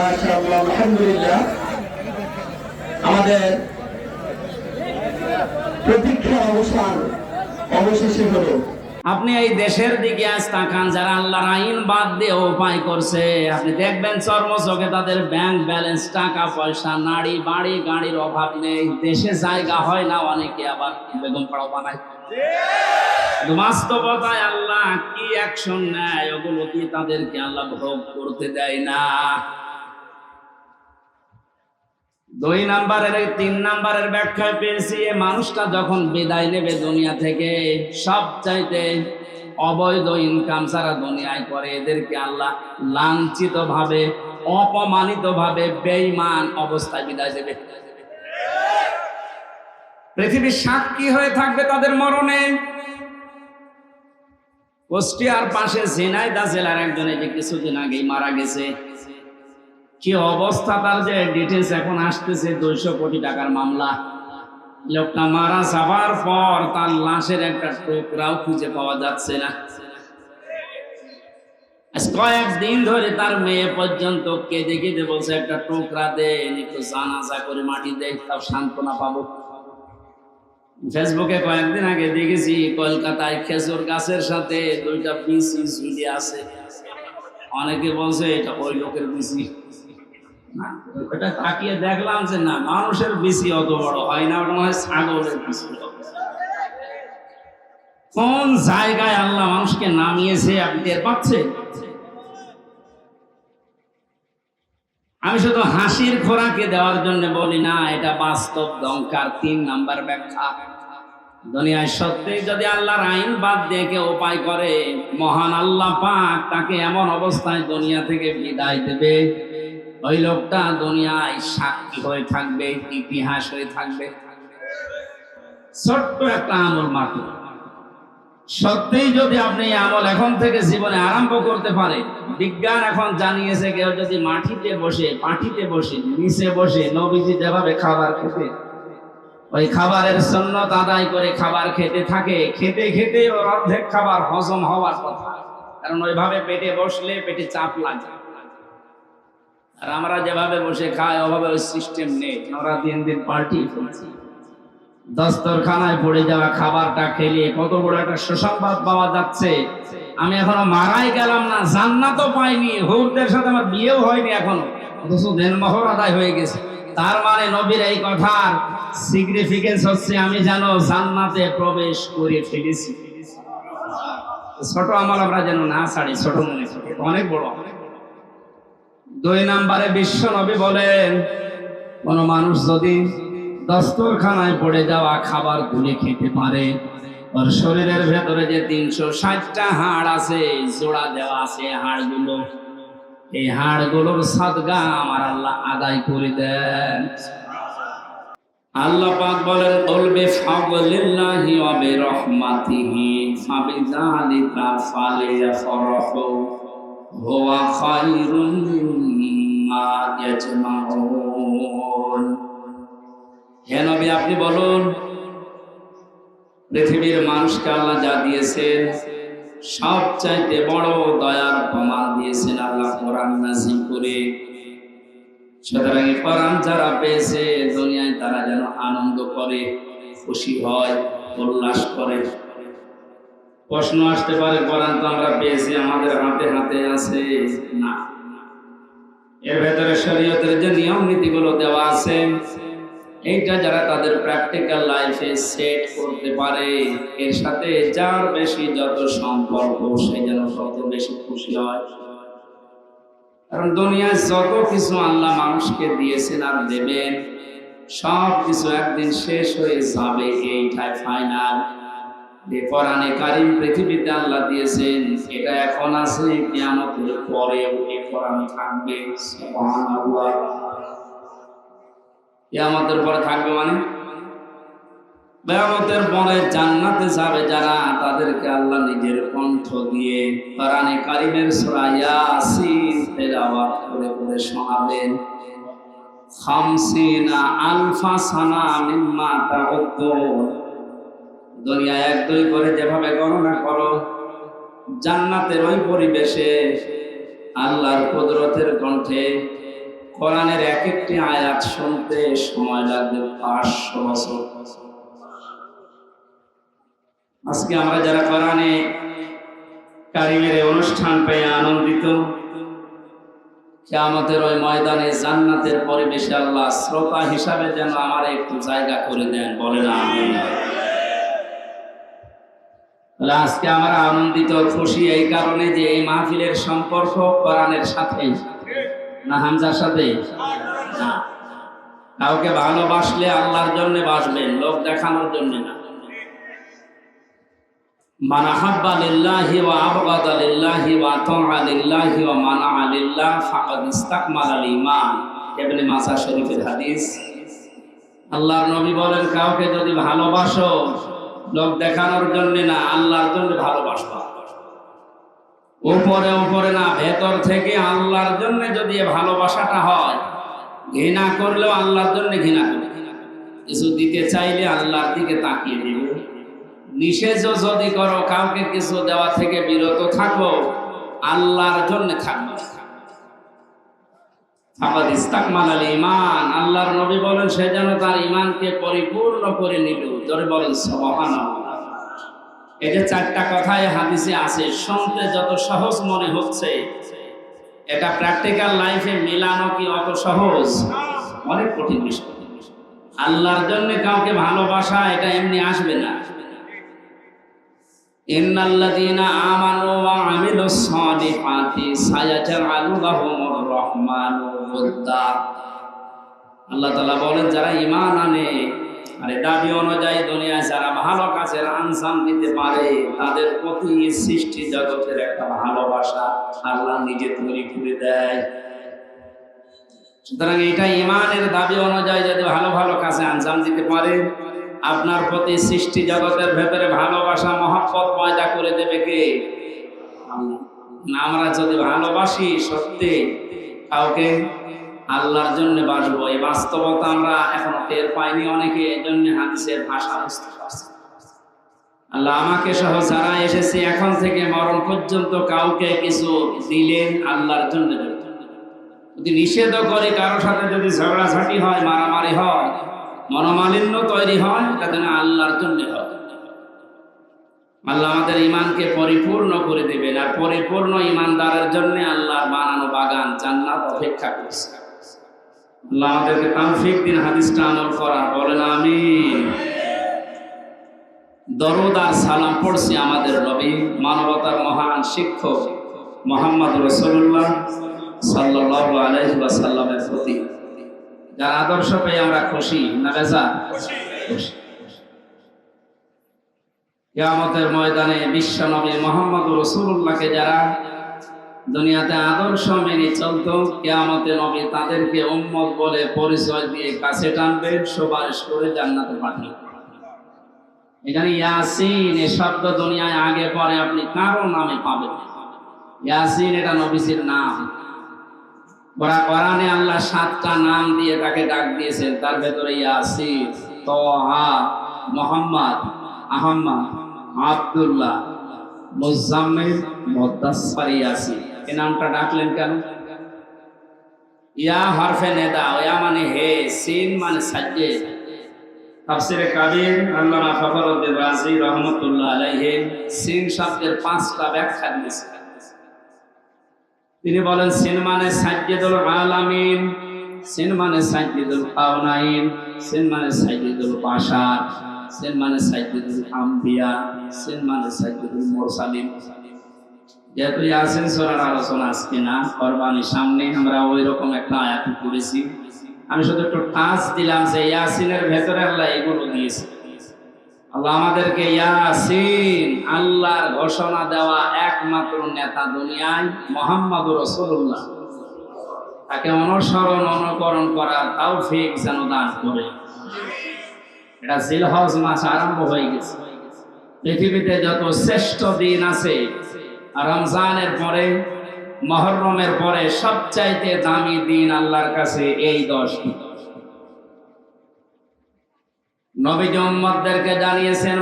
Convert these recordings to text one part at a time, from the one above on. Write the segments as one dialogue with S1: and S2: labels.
S1: মাশাআল্লাহ, আলহামদুলিল্লাহ। আমাদের প্রতীক্ষার অবসান অবশেষে হলো।
S2: আপনি এই দেশের দিকে আজ তাকান, যারা আল্লাহর আইন বাদ দিয়ে উপায় করছে, আপনি দেখবেন চর্মচোখে তাদের ব্যাংক ব্যালেন্স, টাকা পয়সা, নাড়ি বাড়ি গাড়ির অভাব নেই, দেশে জায়গা হয় না, অনেকে আবার বেগম পাড়াও বানায়। বাস্তবতায় আল্লাহ কি অ্যাকশন নেয়, ওগুলো কি তাদেরকে আল্লাহ ভোগ করতে দেয় না। 2 নাম্বারের 3 নাম্বারের ব্যাখ্যায় পেয়েছি, এ মানুষটা যখন বিদায় নেবে দুনিয়া থেকে, সব চাইতে অবৈধ ইনকাম ছাড়া দুনিয়ায় করে, এদেরকে আল্লাহ লাঞ্ছিত ভাবে, অপমানিত ভাবে, বেঈমান অবস্থায় বিদায় দেবে। পৃথিবীর সাক্ষী হয়ে থাকবে তাদের মরণে। কুষ্টিয়ার পাশে ঝিনাইদহ জেলার একজন এই যে কিছুদিন আগেই মারা গেছে, কি অবস্থা তার, যে ডিটেলস এখন আসতেছে, 200 কোটি টাকার মামলা। লোকটা মারা যাবার পর তার লাশের একটা টুকরাও খুঁজে পাওয়া যাচ্ছে না। আজ কয়েকদিন ধরে তার মেয়ে পর্যন্ত কেঁদে কেঁদে বলছে, একটা টুকরা দেন, একটু জানাজা করে মাটি দেয়, তাও সান্ত্বনা পাবো। ফেসবুকে কয়েকদিন আগে দেখেছি কলকাতায় খেজুর গাছের সাথে 2টা বিচি ঝুলে আছে। অনেকে বলছে এটা ওই লোকের বিচি। এটা তাকিয়ে দেখলাম যে না, মানুষের বিচি অত বড় হয় না, ওটা মনে হয় ছাগলের বিচি। কোন জায়গায় আল্লাহ মানুষকে নামিয়েছে আপনি টের পাচ্ছেন? আমি শুধু হাসির খোরাকে দেওয়ার জন্য বলি না, এটা বাস্তব দরকার। 3 নাম্বার ব্যাখ্যা, দুনিয়ায় সত্যি যদি আল্লাহর আইন বাদ দিয়ে কেউ উপায় করে, মহান আল্লাহ পাক তাকে এমন অবস্থায় দুনিয়া থেকে বিদায় দেবে, ওই লোকটা দুনিয়ায় সাক্ষী হয়ে থাকবে, ইতিহাস হয়ে থাকবে। ছোট্ট একটা আমল মাত্র, সত্যিই যদি আপনি এই আমল এখন থেকে জীবনে আরম্ভ করতে পারে, বিজ্ঞান এখন জানিয়েছে কেউ যদি মাটিতে বসে, পাটিতে বসে, নিচে বসে নবীজি যেভাবে খাবার খেতে, ওই খাবারের সুন্নাত আদায় করে খাবার খেতে থাকে, খেতে খেতে ওর অর্ধেক খাবার হজম হওয়ার কথা, কারণ ওইভাবে পেটে বসলে পেটে চাপ লাগে। আর আমরা যেভাবে বসে খাই ওভাবে ওই সিস্টেম নেই, আমরা দিন দিন পাল্টিয়ে ফেলছি। দস্তরখানায় পড়ে যাওয়া খাবারটা খেলে কত বড় একটা সুসংবাদ পাওয়া যাচ্ছে, আমি এখনো মারাই গেলাম না, জান্নাতও পাইনি, হুরদের সাথে আমার বিয়েও হয়নি এখনো, অথচ দেনমোহর আদায় হয়ে গেছে। তার মানে নবীর এই কথার সিগনিফিকেন্স হচ্ছে আমি যেন জান্নাতে প্রবেশ করে ফেলেছি। ছোট আমল আমরা যেন না ছাড়ি, ছোট মনে করি, অনেক বড়। 2 নাম্বারে বিশ্ব নবী বলেন, কোন মানুষ যদি দস্তরখানায় পড়ে যাওয়া খাবার গুলি খেতে পারে, ওর শরীরের ভেতরে যে 360টা হাড় আছে, জোড়া দেওয়া আছে হাড়গুলো, এই হাড়গুলোর সাদগা আমার আল্লাহ আদায় করে দেন। আল্লাহ পাক বলেন, কুল বিফাদলিল্লাহি ওয়া বিরহমাতিহি ফাবিযালিকা ফালিয়াফরাহু হুয়া খায়রুম মিম্মা ইয়াজমাউন। হে নবী, আপনি বলুন, পৃথিবীর মানুষকে আল্লাহ যা দিয়েছেন সবচাইতে বড় দয়ার প্রমাণ দিয়েছেন আল্লাহ কোরআন নাযিল করে। সুতরাং কোরআন যারা পেয়েছে দুনিয়ায় তারা যেন আনন্দ করে, খুশি হয়, উল্লাস করে। প্রশ্ন আসতে পারে, কোরআন তো আমরা পেয়েছি, আমাদের হাতে হাতে আছে না, এর ভেতরে শরীয়তের যে নিয়ম নীতিগুলো দেওয়া আছে, এইটা যারা তাদের প্র্যাকটিক্যাল লাইফে সেট করতে পারে, এর সাথে যার বেশি যত সম্পর্ক, সে যেন তত বেশি খুশি হয়। কারণ দুনিয়ায় যত কিছু আল্লাহ মানুষকে দিয়েছেন আর দেবেন, সব কিছু একদিন শেষ হয়ে যাবে, এইটাই ফাইনাল। কোরআনে কারীম পৃথিবীতে আল্লাহ দিয়েছেন, এটা এখন আছে, কিয়ামতের পরেও এই কোরআন থাকবে। সুবহানাল্লাহ। কিয়ামতের পরে থাকবে মানে কিয়ামতের পরে জান্নাতে যাবে যারা, তাদেরকে আল্লাহ নিজের কণ্ঠ দিয়ে কোরআনে কারীমের সূরা ইয়াসিন তেলাওয়াত করে করে শোনাবেন। 50 আলফা সানা মিম্মা তাউদ্দুন। দুনিয়ায় 1-2 করে যেভাবে গণনা করো, জান্নাতের ওই পরিবেশে আল্লাহর কুদরতের কণ্ঠে কোরআনের এক একটি আয়াত শুনতে সময় লাগবে 500 বছর। আজকে আমরা যারা কোরআনে কারিমের এই অনুষ্ঠান পেয়ে আনন্দিত, কিয়ামতের ওই ময়দানে জান্নাতের পরিবেশে আল্লাহ শ্রোতা হিসাবে যেন আমার একটু জায়গা করে দেন, বলেন আমিন। আজকে আমরা আনন্দিত খুশি এই কারণে যে এই মাহফিলের সম্পর্ক কোরআনের সাথে না হামজার সাথে না। কাউকে ভালোবাসলে আল্লাহর জন্য বাসবেন, লোক দেখানোর জন্য না। মান আহাব্বা লিল্লাহি ওয়া আবগাদা লিল্লাহি ওয়া আতাআ লিল্লাহি ওয়া মানাআ লিল্লাহ ফাকাদ ইসতাকমালাল ঈমান। ইবনে মাজাহ শরীফের হাদিস। আল্লাহর নবী বলেন, কাউকে যদি ভালোবাসো লোক দেখানোর জন্য না, আল্লাহর জন্য ভালোবাসবা। উপরে উপরে না, ভেতর থেকে আল্লাহর জন্য যদি ভালোবাসাটা হয়, ঘৃণা করলেও আল্লাহর জন্য ঘৃণা করবে। কিছু দিতে চাইলে আল্লাহর দিকে তাকিয়ে দিবে। নিষেধ যদি করো, কাউকে কিছু দেওয়া থেকে বিরত থাকো, আল্লাহর জন্য থাকবে। ফাকাদ ইসতাকমালাল ঈমান। আল্লাহর নবী বলেন, সে যেন তার ঈমানকে পরিপূর্ণ করে নিল। জোরে বলেন সুবহানাল্লাহ। এই যে 4টা কথাই হাদিসে আছে, শুনতে যত সহজ মনে হচ্ছে, এটা প্র্যাকটিক্যাল লাইফে মেলানো কি অত সহজ? অনেক কঠিন বিষয়। আল্লাহর জন্য কাউকে ভালোবাসা এটা এমনি আসবে না। ইন্নাল্লাযীনা আমানু ওয়া আমিলুস সালিহাতি সায়াজআলু লাহুমুর রাহমানু ওদ্দা। আল্লাহ তাআলা বলেন, যারা ঈমান আনে আর দাবি অনুযায়ী দুনিয়ায় যারা ভালো কাজের আঞ্জাম দিতে পারে, তাদের প্রতি সৃষ্টি জগতের একটা ভালোবাসা আল্লাহ নিজে তৈরি করে দেয়। সুতরাং এটা ঈমানের দাবি অনুযায়ী যদি ভালো ভালো কাজে আঞ্জাম দিতে পারে, আপনার প্রতি সৃষ্টি জগতের ভেতরে ভালোবাসা মহব্বত পয়দা করে দেবে কে? আমরা যদি ভালোবাসি সত্যি কাউকে, আল্লাহর জন্য বাসবো। এই বাস্তবতা আমরা এখনো টের পাইনি অনেকে, এই জন্য হাদিসের ভাষা বুঝতে পারছি। আল্লাহ আমাকে সহ যারা এসেছে এখন থেকে মরণ পর্যন্ত কাউকে কিছু দিলেন আল্লাহর জন্য। যদি নিষেধ করে, কারোর সাথে যদি ঝগড়াঝাটি হয়, মারামারি হয়, মনোমালিন্য তৈরি হয়, এটা যেন আল্লাহর জন্য হয়। আল্লাহ আমাদের ঈমানকে পরিপূর্ণ করে দেবেন, আর পরিপূর্ণ ঈমানদারের জন্য আল্লাহর বানানো বাগান জান্নাত অপেক্ষা করছে। আল্লাহ আমাদেরকে তৌফিক দিন হাদিসটা আমল করার, বলেন আমিন। দরুদ আর সালাম পড়ছি আমাদের নবী, মানবতার মহান শিক্ষক মুহাম্মদ রাসূলুল্লাহ সাল্লাল্লাহু আলাইহি ওয়াসাল্লামের প্রতি, যার আদর্শ পেয়ে আমরা খুশি না বেজা? খুশি। কিয়ামতের ময়দানে বিশ্ব নবী মুহাম্মদ রাসূলুল্লাহকে যারা দুনিয়াতে আদর্শ মেনে চলতো, কিয়ামতে নবী তাদেরকে উম্মত বলে পরিচয় দিয়ে কাছে টানবেন, সুপারিশ করে জান্নাতে পাঠাবেন। এখানে ইয়াসিন এ শব্দ দুনিয়ায় আগে পরে আপনি কারো নামে পাবেন। ইয়াসিন এটা নবীজির নাম। কোরআনে আল্লাহ 7টা নাম দিয়ে তাকে ডাক দিয়েছেন, তার ভেতরে ইয়াসিন, তাহা, মুহাম্মদ, আহমদ, আব্দুল্লাহ, মুজাম্মিল, মুদাসসির, ইয়াসিন। এই নামটা ডাকলেন কেন? ইয়া হরফে নেদা, ইয়া মানে হে, সিন মানে সাজ্জেদ। তাফসীরে কাবীর আল্লামা ফখরুদ্দীন রাজি রাহমাতুল্লাহ আলাইহি সিন শব্দের 5টা ব্যাখ্যা দিয়েছেন। তিনি বলেন, সিন মানে সাজ্জেদুল আলামিন, সিন মানে সাজ্জেদুল কাউনাইন, সিন মানে সাজ্জেদুল বাশার, সিন মানে সাজ্জেদুল আম্বিয়া, সিন মানে সাজ্জেদুল মুরসালিন। যেহেতু ইয়াসিন সূরার আলোচনা আজকে না, কুরবানির সামনে আমরা ওই রকম একটা আয়াত পড়েছি। আমি শুধু একটু টাচ দিলাম যে ইয়াসিনের ভেতরে আল্লাহ এগুলো দিয়েছে। আল্লাহ আমাদেরকে ইয়াসিন, আল্লাহর ঘোষণা দেওয়া একমাত্র নেতা দুনিয়ায় মুহাম্মদুর রাসূলুল্লাহ, তাকে অনুসরণ অনুকরণ করার তৌফিক যেন দান করে। এটা জিলহজ মাস আরম্ভ হয়ে গেছে। পৃথিবীতে যত শ্রেষ্ঠ দিন আছে, রমজানের পরে, মুহররমের পরে সবচাইতে দামি দিন আল্লাহর কাছে এই 10 দিন। নবীজি উম্মতদেরকে জানিয়েছেন,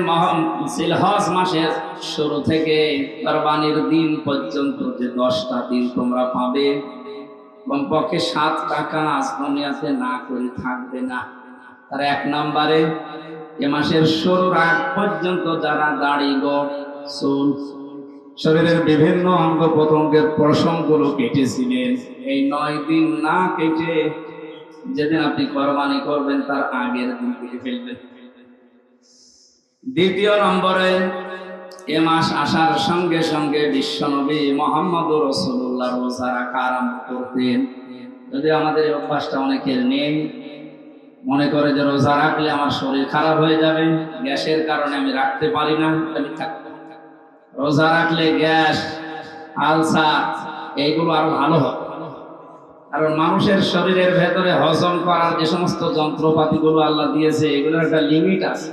S2: জিলহজ মাসের শুরু থেকে কুরবানির দিন পর্যন্ত যে 10টা দিন তোমরা পাবে, কমপক্ষে 7টা কাজ দুনিয়াতে না করে থাকবে না। তার 1 নম্বরে এ মাসের শুরুর আগ পর্যন্ত যারা দাড়ি, গোঁফ, চুল, শরীরের বিভিন্ন অঙ্গ প্রত্যঙ্গের পশমগুলো কেটেছিলেন, এই 9 দিন না কেটে যেদিন আপনি কোরবানি করবেন তার আগের দিন কেটে ফেলবেন। দ্বিতীয় নম্বরে এ মাস আসার সঙ্গে সঙ্গে বিশ্বনবী মুহাম্মদুর রাসূলুল্লাহ রোজা রাখা আরম্ভ করতেন। যদি আমাদের এই অভ্যাসটা অনেকের নেই, মনে করে যে রোজা রাখলে আমার শরীর খারাপ হয়ে যাবে, গ্যাসের কারণে আমি রাখতে পারি না, রোজা রাখলে গ্যাস, আলসার এইগুলো আরো ভালো হবে। কারণ মানুষের শরীরের ভেতরে হজম করার যে সমস্ত যন্ত্রপাতিগুলো আল্লাহ দিয়েছে এগুলোর একটা লিমিট আছে।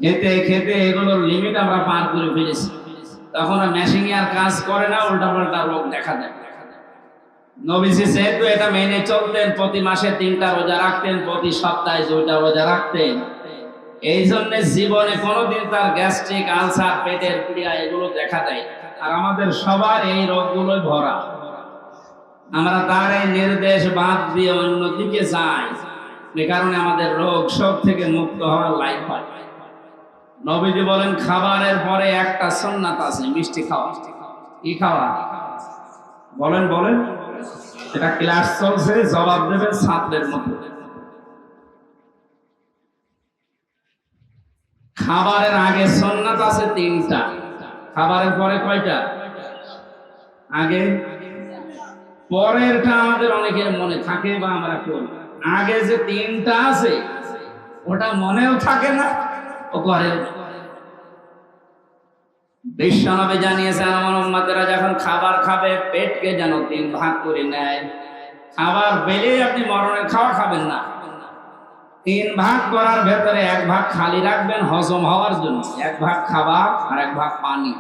S2: খেতে খেতে এগুলোর লিমিট আমরা পার করে ফেলেছি, তখন মেশিং আর কাজ করে না, উল্টাপাল্টা রোগ দেখা দেয়। নবীজি যেহেতু এটা মেনে চলতেন, প্রতি মাসে 3টা রোজা রাখতেন, প্রতি সপ্তাহে 2টা রোজা রাখতেন, এই জন্য জীবনে কোনোদিন তার গ্যাস্ট্রিক, আলসার, পেটের পীড়া এগুলো দেখা দেয়। আর আমাদের সবার এই রোগগুলোই ভরা। আমরা তার এই নির্দেশ বাদ দিয়ে অন্যদিকে যাই, এ কারণে আমাদের রোগ শোক থেকে মুক্ত হওয়ার লাইফ পাই। নবীজি বলেন খাবারের পরে একটা সুন্নাত আছে, মিষ্টি খাওয়া। কি খাওয়া বলেন বলেন? এটা ক্লাস চলছে, জবাব দেবেন ছাত্রের মতো। খাবারের আগে সুন্নাত আছে 3টা, খাবারের পরে কয়টা? আগে। পরেরটা আমাদের অনেকের মনে থাকে বা আমরা করি। আগে যে 3টা আছে ওটা মনেও থাকে না, ও করে। বিশ্বনবী জানিয়েছেন আমার উম্মতেরা যখন খাবার খাবে পেটকে যেন 3 ভাগ করে নেয়। খাবার পেলেই আপনি মরণের খাওয়া খাবেন না। 3 ভাগ করার ভেতরে 1 ভাগ খালি রাখবেন হজম হওয়ার জন্য, 1 ভাগ খাবার আর 1 ভাগ পানি।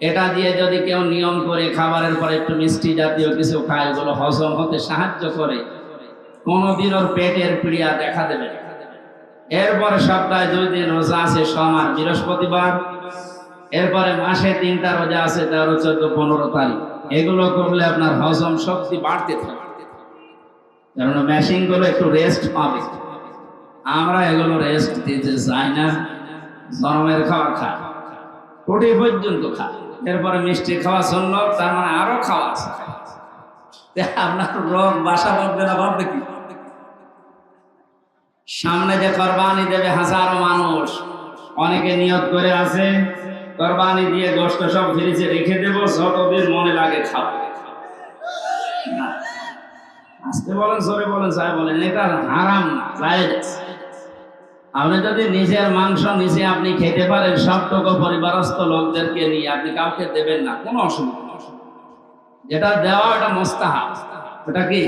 S2: এটা দিয়ে যদি কেউ নিয়ম করে খাবারের পরে একটু মিষ্টি জাতীয় কিছু খায়, এগুলো হজম হতে সাহায্য করে, কোনোদিন ওর পেটের পীড়া দেখা দেবে। এরপরে সপ্তাহে 2 দিন রোজা আছে, সোম আর বৃহস্পতিবার। এরপরে মাসে 3টা রোজা আছে, 13, 14, 15 তারিখ। এগুলো করলে আপনার হজম শক্তি বাড়তে থাকে, কারণ মেশিন গুলো একটু রেস্ট পাবে। আমরা এগুলো রেস্ট দিতে চাই না, জন্মের খাওয়া খায়, কোটি পর্যন্ত খায়। এরপরে মিষ্টি খাওয়া সুন্নাত, তার মানে আরো খাওয়া আছে। আপনার রোগ বাসা বাঁধবে না, বাঁধবে কি? সামনে যে কোরবানি দেবে হাজারো মানুষ, অনেকে নিয়ত করে আছে কোরবানি দিয়ে গোশত সব ফ্রিজে রেখে দেব, যতদিন মনে লাগে খাবো। আস্তে বলেন, জোরে বলেন, যাই বলেন, এটা হারাম না, জায়েজ। আপনি যদি নিজের মাংস নিজে আপনি খেতে পারেন, সবটুকু পরিবারস্থ লোকদেরকে নিয়ে, আপনি কাউকে দেবেন না, কোনো অসুবিধা নেই। যেটা দেওয়া ওটা মুস্তাহাব। ওটা কি?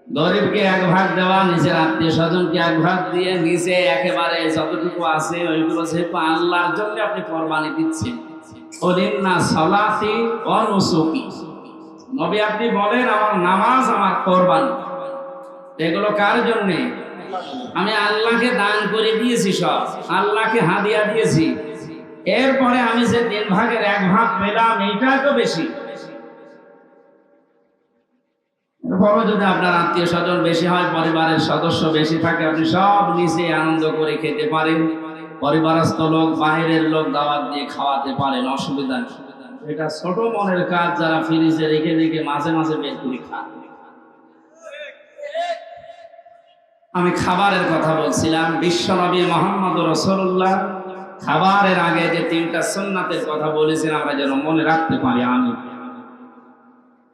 S2: গরিবকে 1 ভাগ দেওয়া, নিজের আত্মীয় স্বজনকে 1 ভাগ দিয়ে, নিজে একেবারে যতটুকু আছে ওইগুলো যেহেতু আল্লাহর জন্য আপনি কোরবানি দিচ্ছেন। ওলিন্না সালাতি ওয়া নুসুকি, নবী আপনি বলেন আমার নামাজ, আমার কোরবানি, এগুলো কার জন্য? আমি আল্লাহকে দান করে দিয়েছি, সব আল্লাহকে হাদিয়া দিয়েছি। এরপরে আমি যে 3 ভাগের 1 ভাগ পেলাম, এইটা তো বেশি। এরপরও যদি আপনার আত্মীয় স্বজন বেশি হয়, পরিবারের সদস্য বেশি থাকে, আপনি সব নিজে আনন্দ করে খেতে পারেন, পরিবারস্থ লোক, বাইরের লোক দাওয়াত দিয়ে খাওয়াতে পারেন, অসুবিধা নেই। এটা ছোট মনের কাজ, যারা ফ্রিজে রেখে রেখে মাঝে মাঝে বের করে খান। আমি খাবারের কথা বলছিলাম। বিশ্বনবী মুহাম্মদ রাসূলুল্লাহ খাবারের আগে যে 3টা সুন্নাতের কথা বলেছেন, আমরা যেন মনে রাখতে পারি। আমি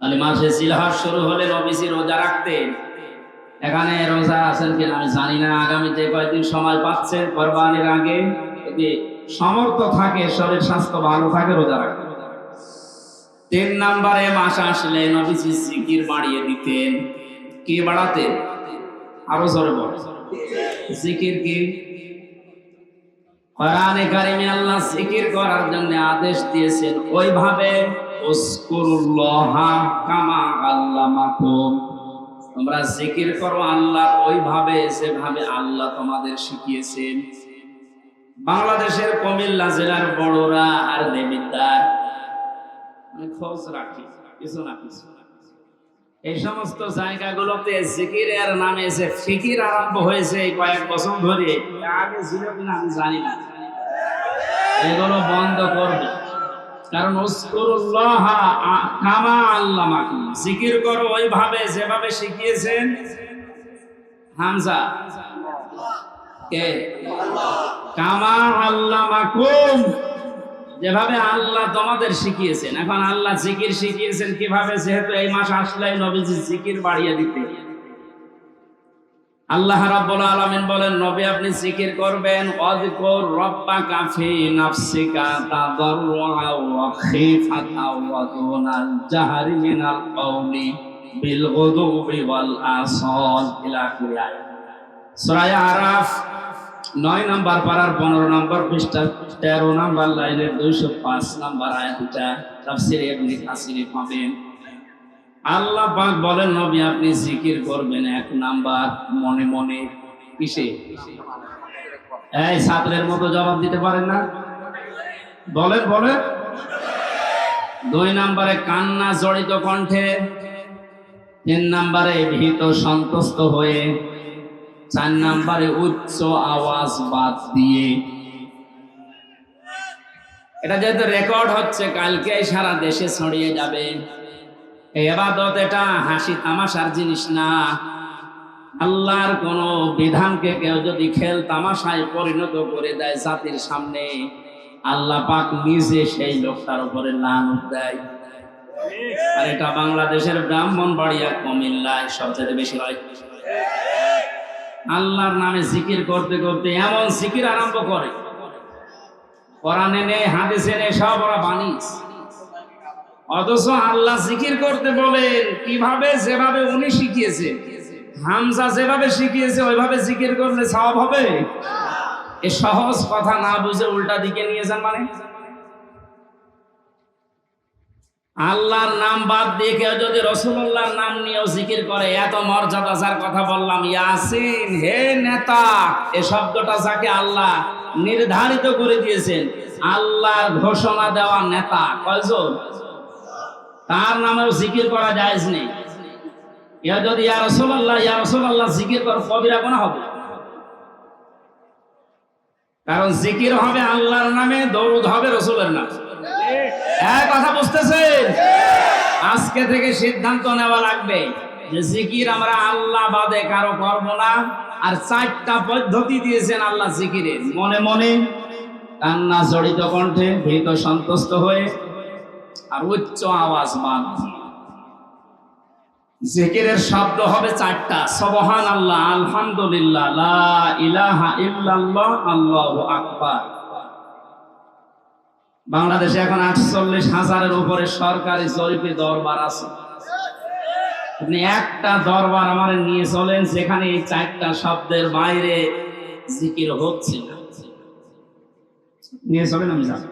S2: তাহলে মাসে জিলহজ শুরু হলে নবীজি রোজা রাখতেন। এখানে রোজা আছেন কিনা আমি জানি না, আগামী যে কয়েকদিন সময় পাচ্ছেন কোরবানির আগে, যদি সমর্থ থাকে, শরীর স্বাস্থ্য ভালো থাকে, রোজা রাখতেন। 3 নম্বরে মাস আসলে নবীজি জিকির বাড়িয়ে দিতেন। কি বাড়াতেন? আরো জোরে বল। জিকির কি? কোরআনে কারিমে আল্লাহ জিকির করার জন্য আদেশ দিয়েছেন, ওইভাবে উযকুরুল্লাহা কামা আল্লামাকুম, তোমরা জিকির করো আল্লাহ ওইভাবে যেভাবে আল্লাহ তোমাদের শিখিয়েছেন। বাংলাদেশের কুমিল্লা জেলার বড়রা আর দেবিদ্বার আমি খোঁজ রাখি, কিছু না কিছু এই সমস্ত জায়গাগুলোতে জিকিরের নামে এসে ফিকির আরম্ভ হয়েছে এই কয়েক বছর ধরে, আগে ছিল কিনা আমি জানি না। এগুলো বন্ধ করবে, কারণ উযকুরুল্লাহ কামা আল্লামাকুম, জিকির করো ওইভাবে যেভাবে শিখিয়েছেন হামজা কে কামা আল্লামাকুম, যেভাবে আল্লাহ তোমাদের শিখিয়েছেন। এখন আল্লাহ জিকির শিখিয়েছেন কিভাবে, যেহেতু এই মাস আসলেই নবীজি জিকির বাড়িয়ে দিতে। আল্লাহ রাব্বুল আলামিন বলেন, নবী আপনি জিকির করবেন, ওয়াযকুর রাব্বাকা ফি নাফসিকা তাদাররুআ ওয়া খিফাতা ওয়া দুনাল জাহরি মিনাল কওলি বিল গুদুবি ওয়াল আসাল ইলা আখির। সূরা আরাফ 9 নম্বর পারার 15 নম্বর পৃষ্ঠা 13 নম্বর লাইনের 205 নম্বর আয়াতটা তাফসীরে ইবনে কাসিরে পাবেন। আল্লাহ পাক বলেন, নবী আপনি জিকির করবেন 1 নাম্বার মনে মনে। কিসে? এই ছাত্রের মতো জবাব দিতে পারেন না, বলেন বলেন। 2 নম্বরে কান্না জড়িত কণ্ঠে, 3 নম্বরে ভীত সন্তুষ্ট হয়ে, 4 নম্বরে উচ্চ আওয়াজ বাদ দিয়ে। এটা যেহেতু রেকর্ড হচ্ছে, কালকে সারা দেশে ছড়িয়ে যাবে। এই ইবাদত এটা হাসি তামাশার জিনিস না। আল্লাহর কোন বিধানকে কেউ যদি খেল তামাশায় পরিণত করে দেয় জাতির সামনে, আল্লাহ পাক নিজে সেই লোকটার উপরে লানত দেয়। আর এটা বাংলাদেশের ব্রাহ্মণবাড়িয়া, কুমিল্লায় সবচেয়ে বেশি হয়। আল্লাহর নামে জিকির করতে করতে এমন জিকির আরম্ভ করে, কোরআনে নেই হাদিসে নেই, সব ওরা বানিয়েছে। অথচ আল্লাহ জিকির করতে বলেন কিভাবে, যেভাবে উনি শিখিয়েছে, হামজা যেভাবে শিখিয়েছে ওইভাবে জিকির করলে সওয়াব হবে। এ সহজ কথা না বুঝে উল্টা দিকে নিয়ে যান। মানে আল্লাহর নাম বাদ দিয়ে কেউ যদি রাসূলুল্লাহর নাম নিয়েও জিকির করে, এত মর্যাদা যার কথা বললাম, ইয়াসিন হে নেতা, এ শব্দটা যাকে আল্লাহ নির্ধারিত করে দিয়েছেন, আল্লাহর ঘোষণা দেওয়া নেতা কয়জন, তার নামেও জিকির করা জায়েজ নেই। ইয়া যদি ইয়া রাসূলুল্লাহ জিকির কর, কবিরা গুনাহ হবে। কারণ জিকির হবে আল্লাহর নামে, দরুদ হবে রাসূলের নামে। এক কথা বুঝতেছেন? আজকে থেকে সিদ্ধান্ত নেওয়া লাগবে যে জিকির আমরা আল্লাহ বাদে কারো করব না। আর 4টা পদ্ধতি দিয়েছেন আল্লাহ জিকিরের, মনে মনে, কান্না জড়িত কণ্ঠে, ভীত সন্তুষ্ট হয়ে, আর উচ্চ আওয়াজ বাদ দিয়ে। জিকিরের শব্দ হবে 4টা, সুবহানাল্লাহ, আলহামদুলিল্লাহ, লা ইলাহা ইল্লাল্লাহ, আল্লাহু আকবার। বাংলাদেশে এখন 48,000-এর উপরে সরকারি জরিপে দরবার আছে। আপনি একটা দরবার আমার নিয়ে চলেন যেখানে এই 4টা শব্দের বাইরে জিকির হচ্ছে না, নিয়ে চলেন। আমি জানি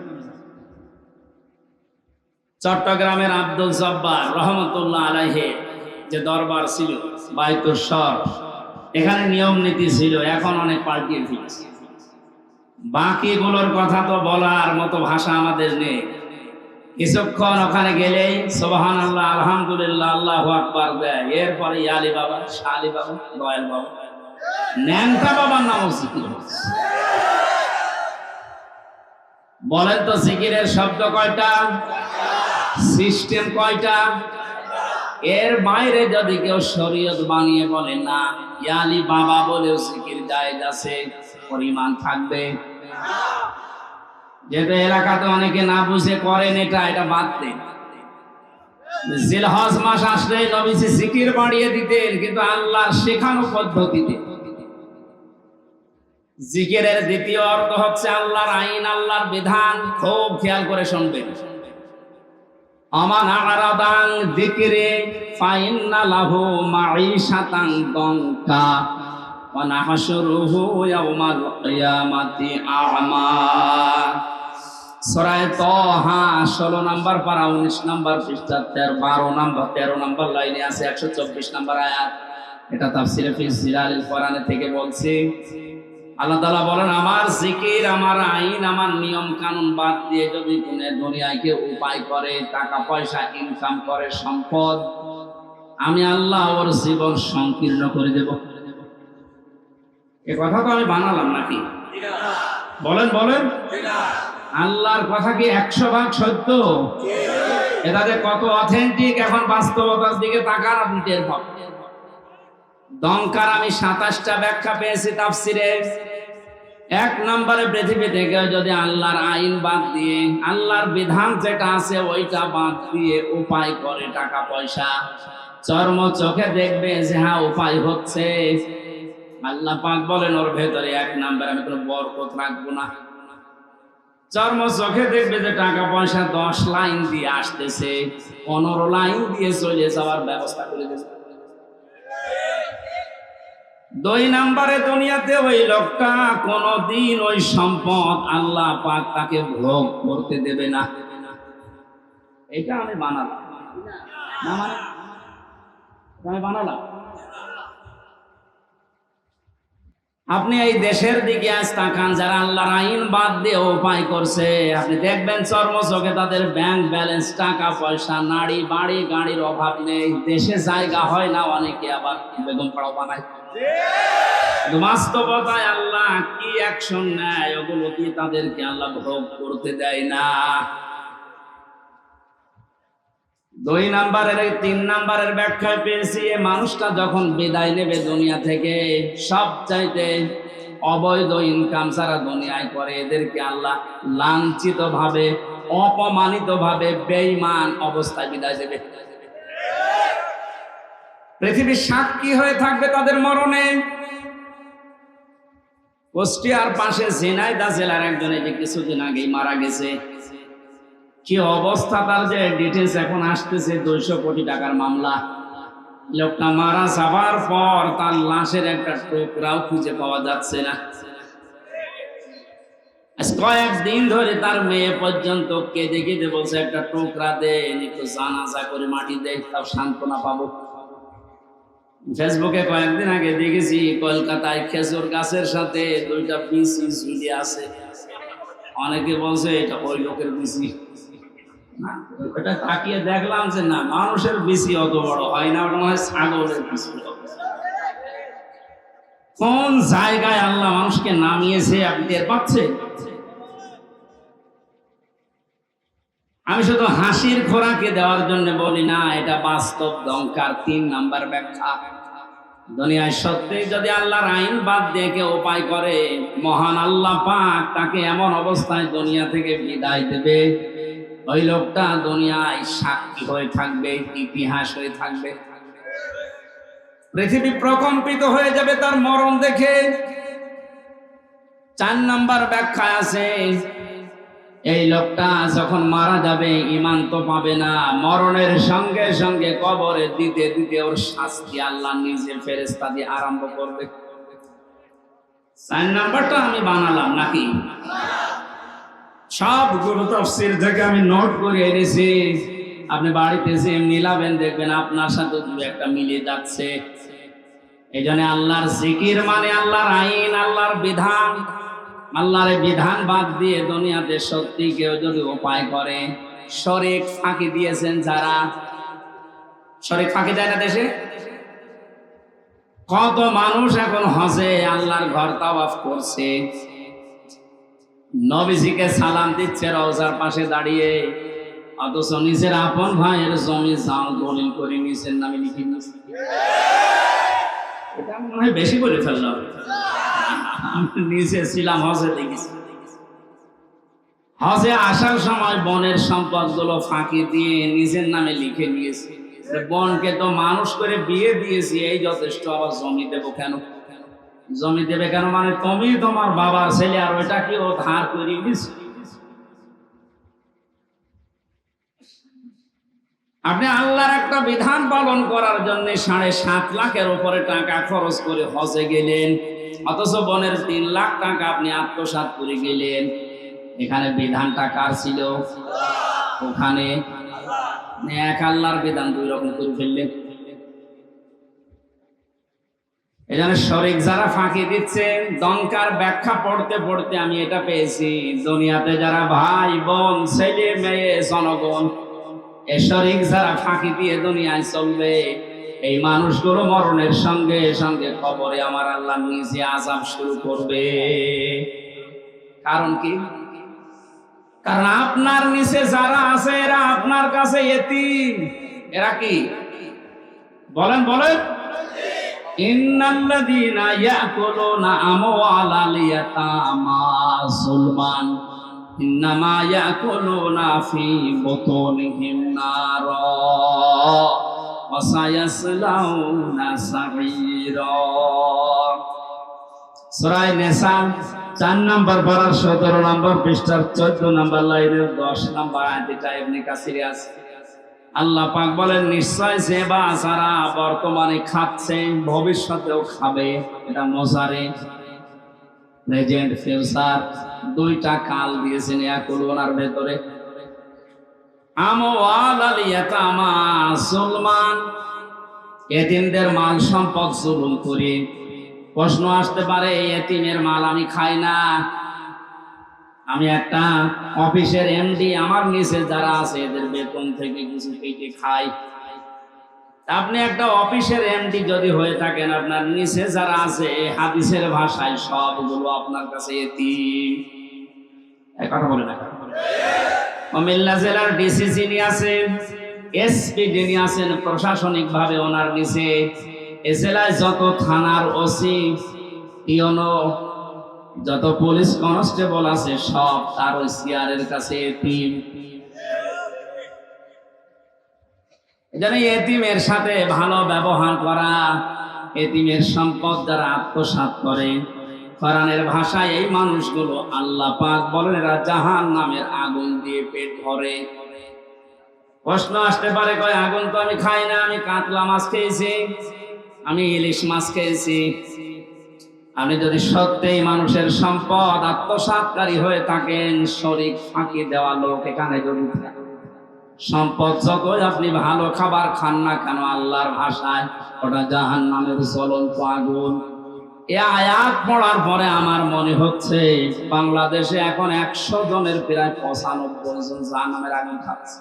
S2: চট্টগ্রামের আব্দুল জব্বার রহমতুল্লাহ আলাইহি যে দরবার ছিল বাইতুল শর, এখানে নিয়ম নীতি ছিল, এখন অনেক পাল্টিয়ে ফেলেছে। বাকিগুলোর কথা তো বলার মতো ভাষা আমাদের নেই। কিছুক্ষণ ওখানে গেলেই সুবহানাল্লাহ, আলহামদুলিল্লাহ, আল্লাহু আকবার দেয়। এরপরে আলী বাবা, শাহ আলী বাবা, দয়াল বাবা, ন্যাংটা বাবার নামও জিকির হচ্ছে। বলেন তো জিকিরের শব্দ কয়টা, সিস্টেম কয়টা? এর বাইরে যদি কেউ শরীয়ত বানিয়ে বলে না আলী বাবা বলেও জিকির জায়েজ আছে, পরিমাণ থাকবে। যেহেতু এলাকাতে অনেকে না বুঝে করেন, এটা বাদ দেন। জিলহজ মাস আসলে নবীজি জিকির বাড়িয়ে দিতেন, কিন্তু আল্লাহর শেখানো পদ্ধতিতে। জিকিরের দ্বিতীয় অর্থ হচ্ছে আল্লাহর আইন, আল্লাহর বিধান। খুব খেয়াল করে শুনবেন। আমান আরাদান যিকরি ফাইন্না লাহু মাঈশাতান দানকা ওয়া নাহশুরুহু ইয়াওমাল কিয়ামাতি আ'মা। সূরা তাহা 16 নম্বর পারা 19 নম্বর পৃষ্ঠা 13 নম্বর লাইনে আছে 124 নম্বর আয়াত। এটা তাফসীরে ফি জিলালিল কোরআন থেকে বলছি। আল্লাহ তাআলা বলেন, আমার জিকির, আমার আইন, আমার নিয়ম কানুন বাদ দিয়ে যদি কোনো দুনিয়াকে উপায় করে, টাকা পয়সা ইনকাম করে, সম্পদ, আমি আল্লাহ ওর জীবন সংকীর্ণ করে দেব। এ কথা তো আমি বানালাম নাকি? বলেন বলেন, আল্লাহর কথা কি 100% সত্য? এটা যে কত অথেন্টিক এখন বাস্তবতার দিকে তাকান আপনি টের পাবেন। দমকার আমি 27টা ব্যাখ্যা পেয়েছি তাফসিরে। 1 নম্বরে পৃথিবী থেকে যদি আল্লাহর আইন বাদ দিয়ে, আল্লাহর বিধান যেটা আছে ওইটা বাদ দিয়ে উপায় করে টাকা পয়সা, চর্ম চোখে দেখবে যে হ্যাঁ উপায় হচ্ছে, আল্লাহ পাক বলেন ওর ভেতরে 1 নম্বরে আমি কোনো বরকত রাখবো না। চর্ম চোখে দেখবে যে টাকা পয়সা 10 লাইন দিয়ে আসতেছে, 15 লাইন দিয়ে চলে যাওয়ার ব্যবস্থা করে দেবে। 2 নম্বরে দুনিয়াতে ওই লোকটা কোনদিন ওই সম্পদ আল্লাহ পাক তাকে ভোগ করতে দেবে না। এটা আমি বানালাম না, মানে আমি বানালাম। আপনি এই দেশের দিকে আজ তাকান, যারা আল্লাহর আইন বাদ দিয়ে উপায় করছে, আপনি দেখবেন চর্ম চোখে তাদের ব্যাংক ব্যালেন্স, টাকা পয়সা, নাড়ি বাড়ি গাড়ির অভাব নেই, দেশে জায়গা হয় না, অনেকে আবার বেগম পাড়াও বানায়। বাস্তবতায় আল্লাহ কি অ্যাকশন নেয় ওগুলো কি তাদেরকে আল্লাহ ভোগ করতে দেয় না। 2 নম্বরের 3 নম্বরের ব্যাখ্যা পেয়েছি, এই মানুষটা যখন বিদায় নেবে দুনিয়া থেকে, সব চাইতে অবৈধ ইনকাম যারা দুনিয়ায় করে এদেরকে আল্লাহ লাঞ্ছিত ভাবে, অপমানিত ভাবে, বেঈমান অবস্থায় বিদায় দেবে। পৃথিবীর সাক্ষী হয়ে থাকবে তাদের মরণে। কুষ্টিয়ার পাশে ঝিনাইদহ জেলার একজন এই যে কিছুদিন আগেই মারা গেছে, কি অবস্থা তার, যে ডিটেলস এখন আসতেছে, 200 কোটি টাকার মামলা। লোকটা মারা যাবার পর তার লাশের একটা টুকরাও খুঁজে পাওয়া যাচ্ছে না। কয়েকদিন ধরে তার মেয়ে পর্যন্ত কেঁদে কেঁদে বলছে একটা টুকরা দেন, একটু জানাজা করে মাটি দেয়, তাও সান্ত্বনা পাবো। ফেসবুকে কয়েকদিন আগে দেখেছি কলকাতায় খেজুর গাছের সাথে 2টা বিচি ঝুলে আছে। অনেকে বলছে এটা ওই লোকের বিচি, এটা তাকিয়ে দেখলাম যে না, মানুষের বিচি অত বড় হয় না, ওটা মনে হয় ছাগলের বিচি। কোন জায়গায় আল্লাহ মানুষকে নামিয়েছে আপনি টের পাচ্ছেন? আমি শুধু হাসির খোরাকে দেওয়ার জন্য বলি না, এটা বাস্তব দমকার 3 নাম্বার ব্যাখ্যা। দুনিয়ায় সত্যি যদি আল্লাহর আইন বাদ দিয়ে কেউ উপায় করে, মহান আল্লাহ পাক তাকে এমন অবস্থায় দুনিয়া থেকে বিদায় দেবে, ওই লোকটা দুনিয়ায় সাক্ষী হয়ে থাকবে, ইতিহাস হয়ে থাকবে। পৃথিবী প্রকম্পিত হয়ে যাবে তার মরণ দেখে। 4 নাম্বার ব্যাখ্যা আছে, এই লোকটা যখন মারা যাবে ঈমান তো পাবে না, মরণের সঙ্গে সঙ্গে কবরে দিতে দিতে ওর শাস্তি আল্লাহ নিজে ফেরেশতা দিয়ে আরম্ভ করবে। 4 নাম্বারটা আমি বানালাম নাকি? সবগুলো তাফসীর থেকে আমি নোট করে এনেছি, আপনি বাড়িতে এসে মিলাবেন, দেখবেন আপনার সাথে 2-1টা মিলে যাচ্ছে। এই জন্য আল্লাহর জিকির মানে আল্লাহর আইন, আল্লাহর বিধান। আল্লাহর বিধান বাদ দিয়ে দুনিয়াতে সত্যি কেউ যদি উপায় করে, শরীক ফাঁকি দিয়েছেন যারা, শরীক ফাঁকি দেয় না দেশে? কত মানুষ এখন হজে আল্লাহর ঘর তাওয়াফ করছে, নবীজিকে সালাম দিচ্ছে রওজার পাশে দাঁড়িয়ে, অথচ নিজের আপন ভাইয়ের জমি জাল দলিল করে নিচের নামে লিখে নিচ্ছে। এটা মনে হয় বেশি করে ফেললাম। আমি নিজে ছিলাম হজে, দেখেছি। হজে আসার সময় বনের সম্পদ গুলো ফাঁকি দিয়ে নিজের নামে লিখে নিয়েছি। বনকে তো মানুষ করে বিয়ে দিয়েছি, এই যথেষ্ট, আবার জমি দেবো কেন? জমি দেবে কেন মানে তুমি তোমার বাবার ছেলে, আর ওইটা কি ও ধার করে দিস? আপনি আল্লাহর একটা বিধান পালন করার জন্য 7.5 লাখের উপরে টাকা খরচ করে হজে গেলেন, অথচ বনের 3 লাখ টাকা আপনি আত্মসাৎ করে গেলেন। এখানে বিধানটা কার ছিল? ওখানে এক আল্লাহর বিধান 2 রকম করে ফেললেন। এজন্য শরীক যারা ফাঁকি দিচ্ছেন, দমকার ব্যাখ্যা পড়তে পড়তে আমি এটা পেয়েছি, দুনিয়াতে যারা ভাই বোন ছেলে মেয়ে জনগণ, এ শরীক যারা ফাঁকি দিয়ে দুনিয়ায় চলবে, এই মানুষগুলো মরণের সঙ্গে সঙ্গে কবরে আমার আল্লাহ নিজে আযাব শুরু করবে। কারণ কি? কারণ আপনার নিচে যারা আছে এরা আপনার কাছে ইতিম। এরা কি বলেন বলেন? ইন্নাল্লাযীনা ইয়াকুলুনা আমওয়ালাল ইয়াতামা যুলমান ইন্নামা ইয়াকুলুনা ফি বুতুনিহিম নারা ওয়া সায়াসলাউনা সাঈরা। সূরা নিসা 4 নম্বর পারার 17 নম্বর পৃষ্ঠার 14 নম্বর লাইনের 10 নম্বর আয়াতটা ইবনে কাসিরে আছে। আল্লাহ পাক বলেন, নিশ্চয় যে বাছারা বর্তমানে খাচ্ছে ভবিষ্যতেও খাবে। এটা মোজারে, প্রেজেন্ট, ফিউচার, দুইটা কাল দিয়েছেন ইয়াকুলুনার ভেতরে। আমওয়ালাল ইয়াতামা যুলমান, এতিমদের মাল সম্পদ জুলুম করে। প্রশ্ন আসতে পারে, এতিমের মাল আমি খাই না, আমি একটা অফিসের এমডি, আমার নিচে যারা আছে এদের বেতন থেকে কিছু কেটে খাই। আপনি একটা অফিসের এমডি যদি হয়ে থাকেন, আপনার নিচে যারা আছে হাদিসের ভাষায় সবগুলো আপনার কাছে এতিম। এই কথা বলে না? কুমিল্লা জেলার ডিসি যিনি আছেন, এসপি যিনি আছেন, প্রশাসনিক ভাবে ওনার নিচে এ জেলায় যত থানার ওসি, ইউনো, যত পুলিশ কনস্টেবল আছে সব তার ওই সিআরের কাছে এতিম। এজন্য এতিমের সাথে ভালো ব্যবহার করা, এতিমের সম্পদ যারা আত্মসাৎ করে, কোরআনের ভাষায় এই মানুষগুলো আল্লাহ পাক বলেন এরা জাহান্নামের আগুন দিয়ে পেট ভরে। প্রশ্ন আসতে পারে, কয় আগুন তো আমি খাই না, আমি কাতলা মাছ খেয়েছি, আমি ইলিশ মাছ খেয়েছি। আপনি যদি সত্যি মানুষের সম্পদ আত্মসাৎকারী হয়ে থাকেন, শরীক ফাঁকি দেওয়া লোক এখানে যদি সম্পদ যতই আপনি ভালো খাবার খান না কেন, আল্লাহর ভাষায় ওটা জাহান্নামের জ্বলন্ত আগুন। এই আয়াত পড়ার পরে আমার মনে হচ্ছে বাংলাদেশে এখন 100 জনের প্রায় 95 জন জাহান্নামের আগুন খাচ্ছে।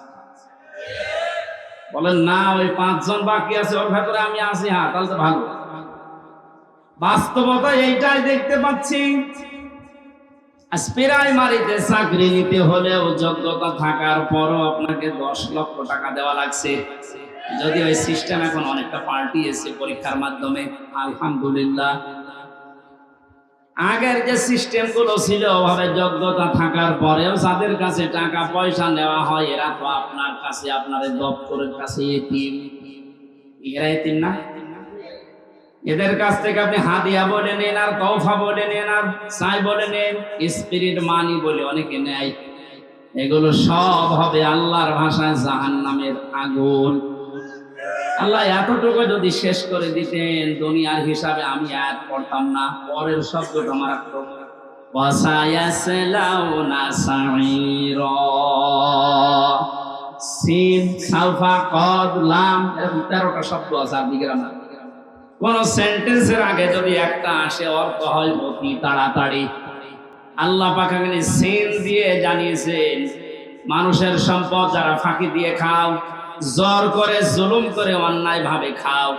S2: বলেন না, ওই 5 জন বাকি আছে, ওর ভেতরে আমি আছি। হ্যাঁ, তাহলে তো ভালো। বাস্তবতা এইটাই দেখতে পাচ্ছি। প্রাইমারিতে চাকরি নিতে হলেও যোগ্যতা থাকার পরও আপনাকে 10 লক্ষ টাকা দেওয়া লাগছে। যদি ওই সিস্টেম এখন অনেকটা পাল্টিয়েছে পরীক্ষার মাধ্যমে, আলহামদুলিল্লাহ। আগের যে সিস্টেম গুলো ছিল, ওভাবে যোগ্যতা থাকার পরেও যাদের কাছে টাকা পয়সা নেওয়া হয়, এরা তো আপনার কাছে, আপনার দপ্তরের কাছে এতিম। এরা এতিম না? এদের কাছ থেকে আপনি হাদিয়া বলে নেন, আর তওফা বলে নেন, আর চাই বলে নেন, স্পিরিট মানি বলে অনেকে নেয়। এগুলো সব হবে আল্লাহর ভাষায় জাহান্নামের আগুন। আল্লাহ এতটুকু যদি শেষ করে দিতেন, দুনিয়ার হিসাবে আমি আয়াত পড়তাম না। পরের শব্দটা আমার ওয়াসায়াসলাউনা সাঈরা, সিন, সাউফা, কদ, লাম, এরকম 13টা শব্দ আছে আরবি গ্রামার। কোন সেন্টেন্সের আগে যদি একটা আসে, অর্থ হয় অতি তাড়াতাড়ি। আল্লাহ পাক এখানে সিন দিয়ে জানিয়েছেন, মানুষের সম্পদ যারা ফাঁকি দিয়ে খাও, জোর করে, জুলুম করে, অন্যায় ভাবে খাও,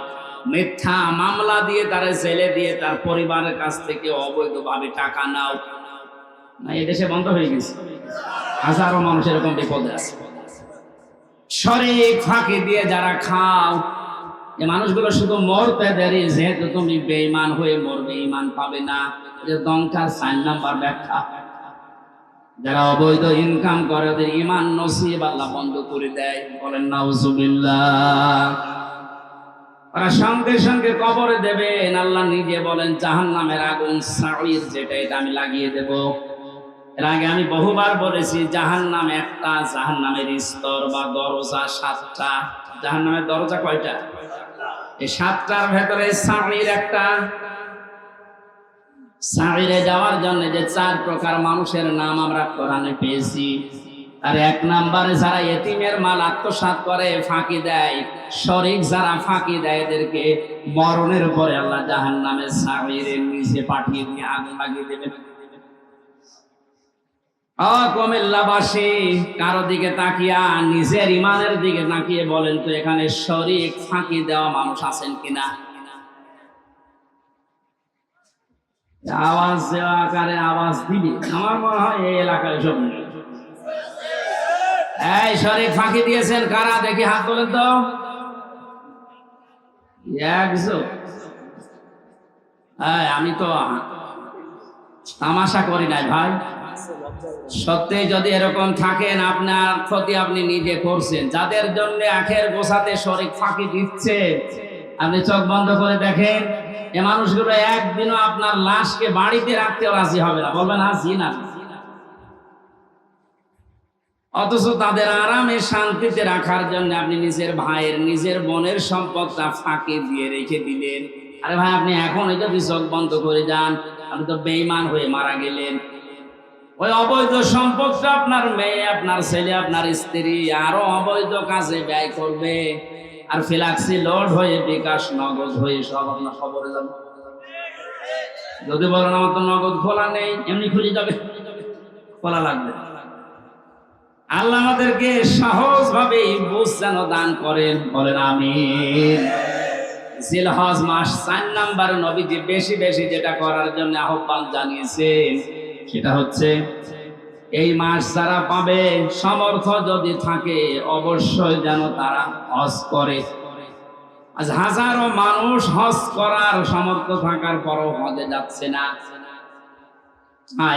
S2: মিথ্যা মামলা দিয়ে তারা জেলে দিয়ে তার পরিবারের কাছ থেকে অবৈধভাবে টাকা নাও, না এই দেশে বন্ধ হয়ে গেছে। হাজারো মানুষ এরকম বিপদে আছে। শরীক ফাঁকি দিয়ে যারা খাও, এই মানুষগুলো শুধু মরতে দেরি, যেহেতু তুমি বেঈমান হয়ে মরবে, ঈমান পাবে না। যে দংকার 4 নাম্বার ব্যাখ্যা। যারা অবৈধ ইনকাম করে ওদের ঈমান নসিব আল্লাহ বন্ধ করে দেয়। বলেন নাউজুবিল্লাহ। ওরা সঙ্গে সঙ্গে কবরে দেবেন। আল্লাহ নিজে বলেন জাহান্নামের আগুন সাঈর, যেটা এটা আমি লাগিয়ে দেব। এর আগে আমি বহুবার বলেছি, জাহান্নাম একটা, জাহান্নামের স্তর বা দরজা 7টা। জাহান্নামের দরজা কয়টা? এই 7টার ভেতরে সাঈর একটা। সাঈরে যাওয়ার জন্য যে 4 প্রকার মানুষের নাম আমরা কোরআনে পেয়েছি, আর 1 নম্বরে যারা এতিমের মাল আত্মসাৎ করে, ফাঁকি দেয়, শরীক যারা ফাঁকি দেয়, এদেরকে মরণের পরে আল্লাহ জাহান্নামের সাঈরের নিচে পাঠিয়ে দিয়ে আগুন লাগিয়ে দেবেন। কুমিল্লাবাসী কারো দিকে তাকিয়া নিজের ইমানের দিকে তাকিয়ে বলেন তো এখানে শরীক ফাঁকি দেওয়া মানুষ আছেন কিনা? আওয়াজ দেওয়া আকারে আওয়াজ দিবি, আমার মনে হয় এই এলাকায় সব নেই। এই শরীক ফাঁকি দিয়েছেন কারা? দেখি হাত তোলেন তো। একজন। আমি তো তামাশা করি নাই ভাই। সত্যি যদি এরকম থাকেন আপনার ক্ষতি আপনি নিজে করছেন। যাদের জন্য আখের গোছাতে শরীক ফাঁকি দিচ্ছে আপনি চোখ বন্ধ করে দেখেন, এ মানুষগুলো একদিনও আপনার লাশকে বাড়িতে রাখতেও রাজি হবে না, বলবেন হাসি না। অথচ তাদের আরামে শান্তিতে রাখার জন্য আপনি নিজের ভাইয়ের নিজের বোনের সম্পদটা ফাঁকি দিয়ে রেখে দিলেন। আরে ভাই আপনি এখন যদি চোখ বন্ধ করে যান আপনি তো বেঈমান হয়ে মারা গেলেন। ওই অবৈধ সম্পদটা আপনার মেয়ে, আপনার ছেলে, আপনার স্ত্রী আরো অবৈধ কাজে ব্যয় করবে, আর ফ্ল্যাক্সি লোড হয়ে বিকাশ নগদ হয়ে সব আপনার খবরে যাবে। যদি বলেন আমার তো নগদ খোলা নেই, এমনি খুঁজে যাবে, খোলা লাগবে। আল্লাহ আমাদেরকে সহজ ভাবে বুঝ যেন দান করেন, বলেন আমিন। জিলহজ মাস 4 নাম্বার নবীজি বেশি বেশি যেটা করার জন্য আহ্বান জানিয়েছেন সেটা হচ্ছে এই মাস যারা পাবে সমর্থ যদি থাকে অবশ্যই যেন তারা হজ করে। আজ হাজারো মানুষ হজ করার সামর্থ্য থাকার পরও হজে যাচ্ছে না।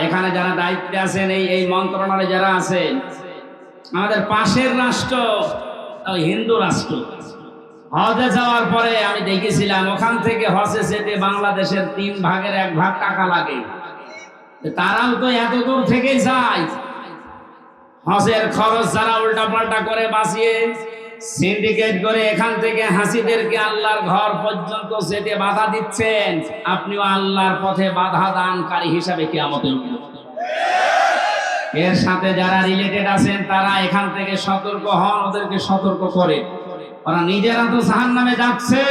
S2: এখানে যারা দায়িত্বে আছেন, এই মন্ত্রণালয়ে যারা আছেন, আমাদের পাশের রাষ্ট্র হিন্দু রাষ্ট্র, হজে যাওয়ার পরে আমি দেখেছিলাম ওখান থেকে হজে যেতে বাংলাদেশের 3 ভাগের 1 ভাগ টাকা লাগে। তারাও তো এত দূর থেকে যায়, হজের খরচ যারা উল্টা পাল্টা করে বাঁচিয়ে সিন্ডিকেট করে এখান থেকে হাসিদেরকে আল্লাহর ঘর পর্যন্ত যেতে বাধা দিচ্ছেন, আপনিও আল্লাহর পথে বাধা দানকারী হিসাবে কিয়ামতে উঠবেন। এর সাথে যারা রিলেটেড আছেন তারা এখান থেকে সতর্ক হন, ওদেরকে সতর্ক করে। ওরা নিজেরা তো জাহান্নামে যাচ্ছে,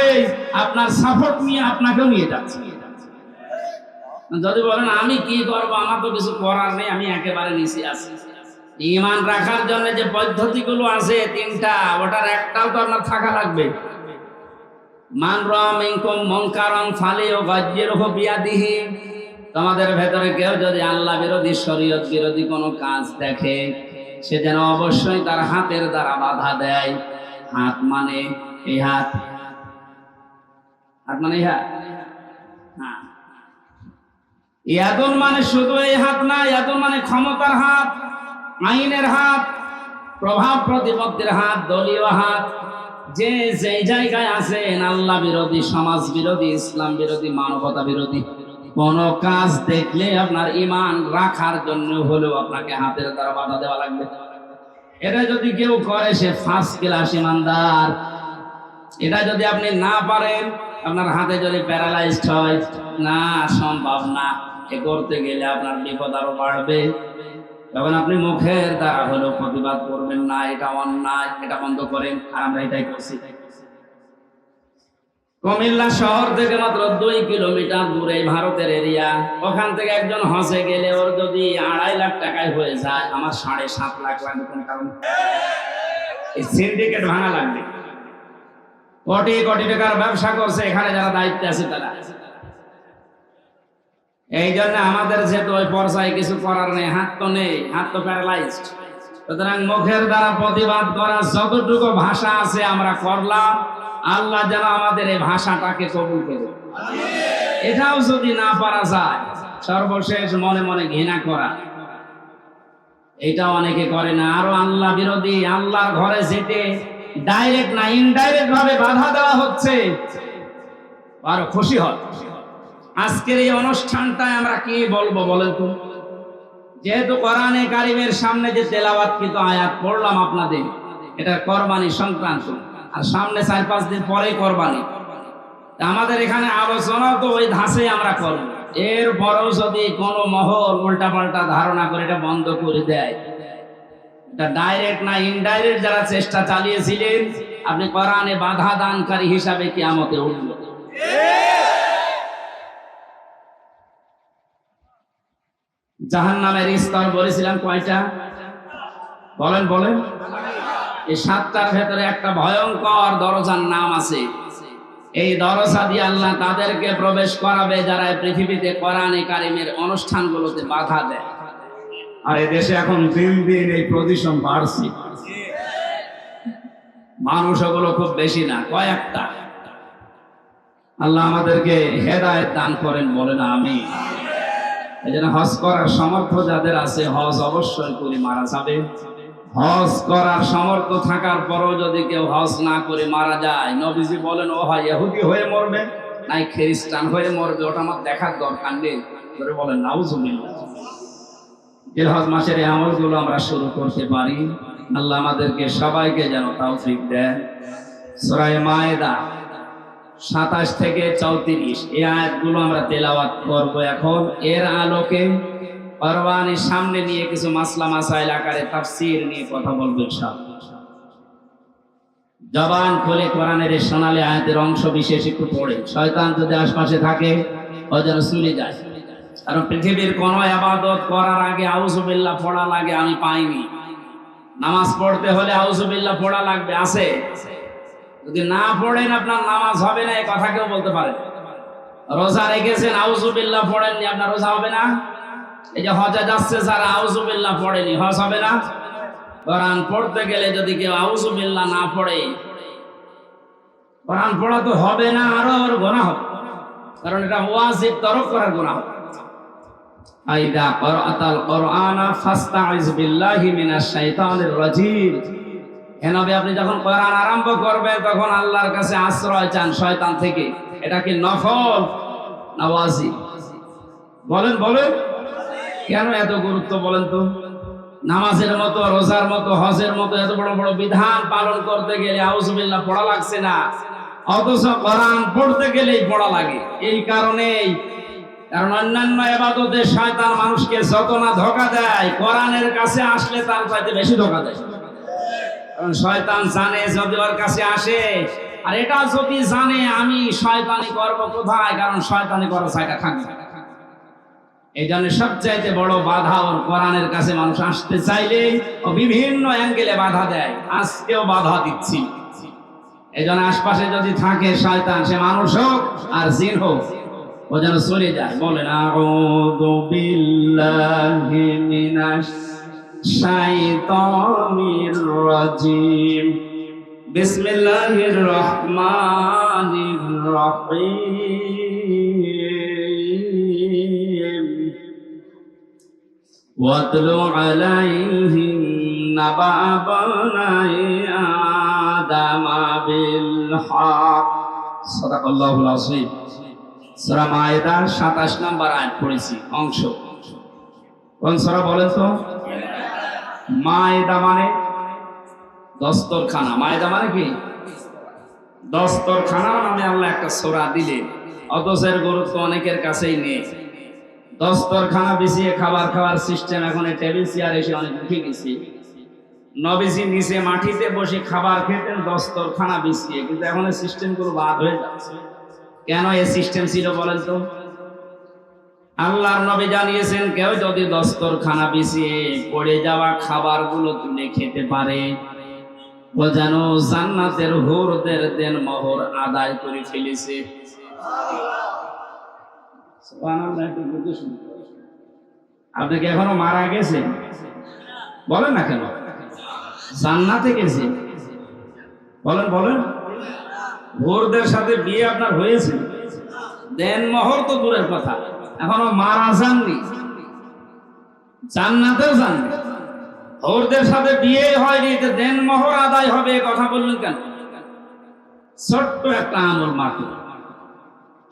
S2: আপনার সাপোর্ট নিয়ে আপনাকেও নিয়ে যাচ্ছে। যদি বলেন আমি কি করবো, আমার তো কিছু করার নেই, আমি একেবারে নিচে আছি। ঈমান রাখার জন্য যে পদ্ধতিগুলো আছে 3টা, ওটার একটাও তো আপনার থাকা লাগবে। মান রাআ মিনকুম মুনকারান ফালিয়ুগায়্যিরহু বিয়াদিহি। তোমাদের ভেতরে কেউ যদি আল্লাহ বিরোধী শরীয়ত বিরোধী কোনো কাজ দেখে সে যেন অবশ্যই তার হাতের দ্বারা বাধা দেয়। হাত মানে এই হাত, হাত মানে এই হাত। ইয়াদুন মানে শুধু এই হাত না, ইয়াদুন মানে ক্ষমতার হাত, আইনের হাত, প্রভাব প্রতিপত্তির হাত, দলীয় হাত। যে যেই জায়গায় আছেন আল্লাহ বিরোধী, সমাজ বিরোধী, ইসলাম বিরোধী, মানবতা বিরোধী কোন কাজ দেখলে আপনার ঈমান রাখার জন্য হলেও আপনাকে হাতের দ্বারা বাধা দেওয়া লাগবে। এটা যদি কেউ করে সে ফার্স্ট ক্লাস ঈমানদার। এটা যদি আপনি না পারেন, আপনার হাতে যদি প্যারালাইজড হয়, না সম্ভব না, এ করতে গেলে আপনার বিপদ আরো বাড়বে। তখন আপনি মুখের দ্বারা হলেও প্রতিবাদ করবেন, না এটা অন্যায়, এটা বন্ধ করেন। আর আমরা এটাই করছি। কুমিল্লা শহর থেকে মাত্র 2 কিলোমিটার দূরে ভারতের এরিয়া। ওখান থেকে একজন হজে গেলে ওর যদি 2.5 লাখ টাকায় হয়ে যায়, আমার 7.5 লাখ লাগবে। কোন কারণ? এই সিন্ডিকেট ভাঙা লাগবে। কোটি কোটি টাকার ব্যবসা করছে এখানে যারা দায়িত্বে আছে তারা। এই জন্য আমাদের যেহেতু ওই পর্যায়ে কিছু করার নেই, হাত তো নেই, হাত তো প্যারালাইজড। সুতরাং মুখের দ্বারা প্রতিবাদ করা যতটুকু ভাষা আছে আমরা করলাম। আল্লাহ যেন আমাদের এই ভাষাটাকে কবুল করে। এটাও যদি না পারা যায়, সর্বশেষ মনে মনে ঘৃণা করা, এটা অনেকে করে না। আরো আল্লাহ বিরোধী, আল্লাহর ঘরে যেতে ডাইরেক্ট না ইনডাইরেক্ট ভাবে বাধা দেওয়া হচ্ছে, আরো খুশি হয়। আজকের এই অনুষ্ঠানটায় আমরা কি বলবো বলেন তো? যেহেতু কোরআনে কারিমের সামনে যে তেলাওয়াতকৃত আয়াত পড়লাম আপনাদের, এটা কোরবানি সংক্রান্ত, আর সামনে 4-5 দিন পরেই কোরবানি। আমাদের এখানে আলোচনাও তো ওই ধাঁচে আমরা করব। এরপরেও যদি কোনো মহল উল্টাপাল্টা ধারণা করে এটা বন্ধ করে দেয়, এটা ডাইরেক্ট না ইনডাইরেক্ট যারা চেষ্টা চালিয়েছিলেন, আপনি কোরআনে বাধা দানকারী হিসাবে কিয়ামতে উঠবেন। জাহান্নামের স্তর বলেছিলাম কয়টা? বলেন বলেন। এই 7টার ভেতরে একটা ভয়ঙ্কর দরজার নাম আছে। এই দরজা দিয়ে আল্লাহ তাদেরকে প্রবেশ করাবে যারা এই পৃথিবীতে কোরআনে কারিমের অনুষ্ঠানগুলোতে বাধা দেয়। আর এই দেশে এখন দিন দিন এই প্রদূষণ বাড়ছে। মানুষ ওগুলো খুব বেশি না, কয়েকটা। আল্লাহ আমাদেরকে হেদায়েত দান করেন, বলেন আমিন। এই জন্য হজ করার সামর্থ্য যাদের আছে হজ অবশ্যই করে মারা যাবে। হজ করার সামর্থ্য থাকার পরও যদি কেউ হজ না করে মারা যায়, নবীজি বলেন ও হয় ইহুদি হয়ে মরবে নাই খ্রিস্টান হয়ে মরবে, ওটা আমার দেখার দরকার নেই। ধরে বলেন নাউজুবিল্লাহ। জিলহজ মাসের এই আমলগুলো আমরা শুরু করতে পারি। আল্লাহ আমাদেরকে সবাইকে যেন তৌফিক দেন। সূরা মায়েদা 27 থেকে 34 এই আয়াতগুলো আমরা তেলাওয়াত করব এখন। এর আলোকে কোরবানির সামনে নিয়ে কিছু মাসলা মাসাইল আকারে তাফসীর নিয়ে কথা বলবো ইনশাআল্লাহ। জবান খুলে কোরআনের এই সোনালী আয়াতের অংশ বিশেষ একটু পড়ে, শয়তান যদি আশপাশে থাকে ও যেন চলে যায়। কারণ পৃথিবীর কোনো ইবাদত করার আগে আউযুবিল্লাহ পড়া লাগে আমি পাইনি। নামাজ পড়তে হলে আউযুবিল্লাহ পড়া লাগবে, আছে? যদি না পড়েন আপনার নামাজ হবে না, এই কথা কেউ বলতে পারে? রোজা রেখেছেন আউযুবিল্লাহ পড়েননি, আপনার রোজা হবে না? এই যে হজে যাচ্ছে যারা আউযুবিল্লাহ পড়েনি, হজ হবে না? কোরআন পড়তে গেলে যদি কেউ আউযুবিল্লাহ না পড়ে, কোরআন পড়া তো হবে না, আরো গুনাহ হবে। কারণ এটা ওয়াজিব তরক করার গুনাহ। আইদা ক্বরাতাল কুরআনা ফাস্তাইজ বিল্লাহি মিনাশ শাইতানির রাজিম। নবী আপনি যখন কোরআন আরম্ভ করবেন তখন আল্লাহর কাছে আশ্রয় চান শয়তান থেকে। এটা কি নফল না ওয়াজিব? বলেন বলেন। কেন এত গুরুত্ব বলেন তো? নামাজের মতো, রোজার মতো, হজের মতো এত বড় বড় বিধান পালন করতে গেলে আউযুবিল্লাহ পড়া লাগছে না, অথচ কোরআন পড়তে গেলেই পড়া লাগে। এই কারণেই, কারণ অন্যান্য ইবাদতে শয়তান মানুষকে যত না ধোঁকা দেয়, কোরআনের কাছে আসলে তার চাইতে বেশি ধোঁকা দেয়। কারণ শয়তান জানে যদি ওর কাছে আসে, আর এটা যদি জানে আমি শয়তানি করব কোথায়, কারণ শয়তানি করার জায়গা থাকবে। এই জন্য সবচাইতে বড় বাধা ওর কোরআনের কাছে মানুষ আসতে চাইলে ও বিভিন্ন অ্যাঙ্গেলে বাধা দেয়। আজকেও বাধা দিচ্ছি। এই জন্য আশপাশে যদি থাকে শয়তান, সে মানুষ হোক আর জিন হোক, ও যেন চলে যায়। বলেন আউযু বিল্লাহি মিনাশ শাইতানির রাজিম। বিসমিল্লাহির রহমানির রহিম। ওয়াতলু আলাইহিম নাবা বানাই আদামা বিল হক। সাদাকাল্লাহুল আযীম। সূরা মায়েদা 27 নম্বর আয়াত পড়েছি অংশ। কোন সূরা বলেন তো? মায়েদা মানে দস্তরখানা। মায়েদা মানে কি? দস্তরখানা নামে আল্লাহ একটা সূরা দিলেন, অথচ এর গুরুত্ব অনেকের কাছেই নেই। দস্তরখানা বিছিয়ে খাবার খাওয়ার সিস্টেম এখন টেবিল চেয়ার এসে অনেক উঠে গেছে। নবীজি নিচে মাটিতে বসে খাবার খেতেন দস্তরখানা বিছিয়ে, কিন্তু এখন এই সিস্টেমগুলো বাদ হয়ে যাচ্ছে। কেন এই সিস্টেম ছিল বলেন তো? আল্লাহর নবী জানিয়েছেন কেউ যদি দস্তরখানা বিছিয়ে পড়ে যাওয়া খাবারগুলো তুলে খেতে পারে, ও যেন জান্নাতের হুরদের দেন মোহর আদায় করে ফেলেছে। আপনি কি এখনো মারা গেছেন? বলেন না কেন? জান্নাতে গেছে বলেন বলেন। হুরদের সাথে বিয়ে আপনার হয়েছে, দেন মোহর তো দূরের কথা, এখনো মারা যাননি, জান্নাতেও যাননি। হুরদের সাথে বিয়ে হয়নি, দেন মোহর আদায় হবে কথা বললেন কেন? ছোট্ট একটা আমল মাত্র।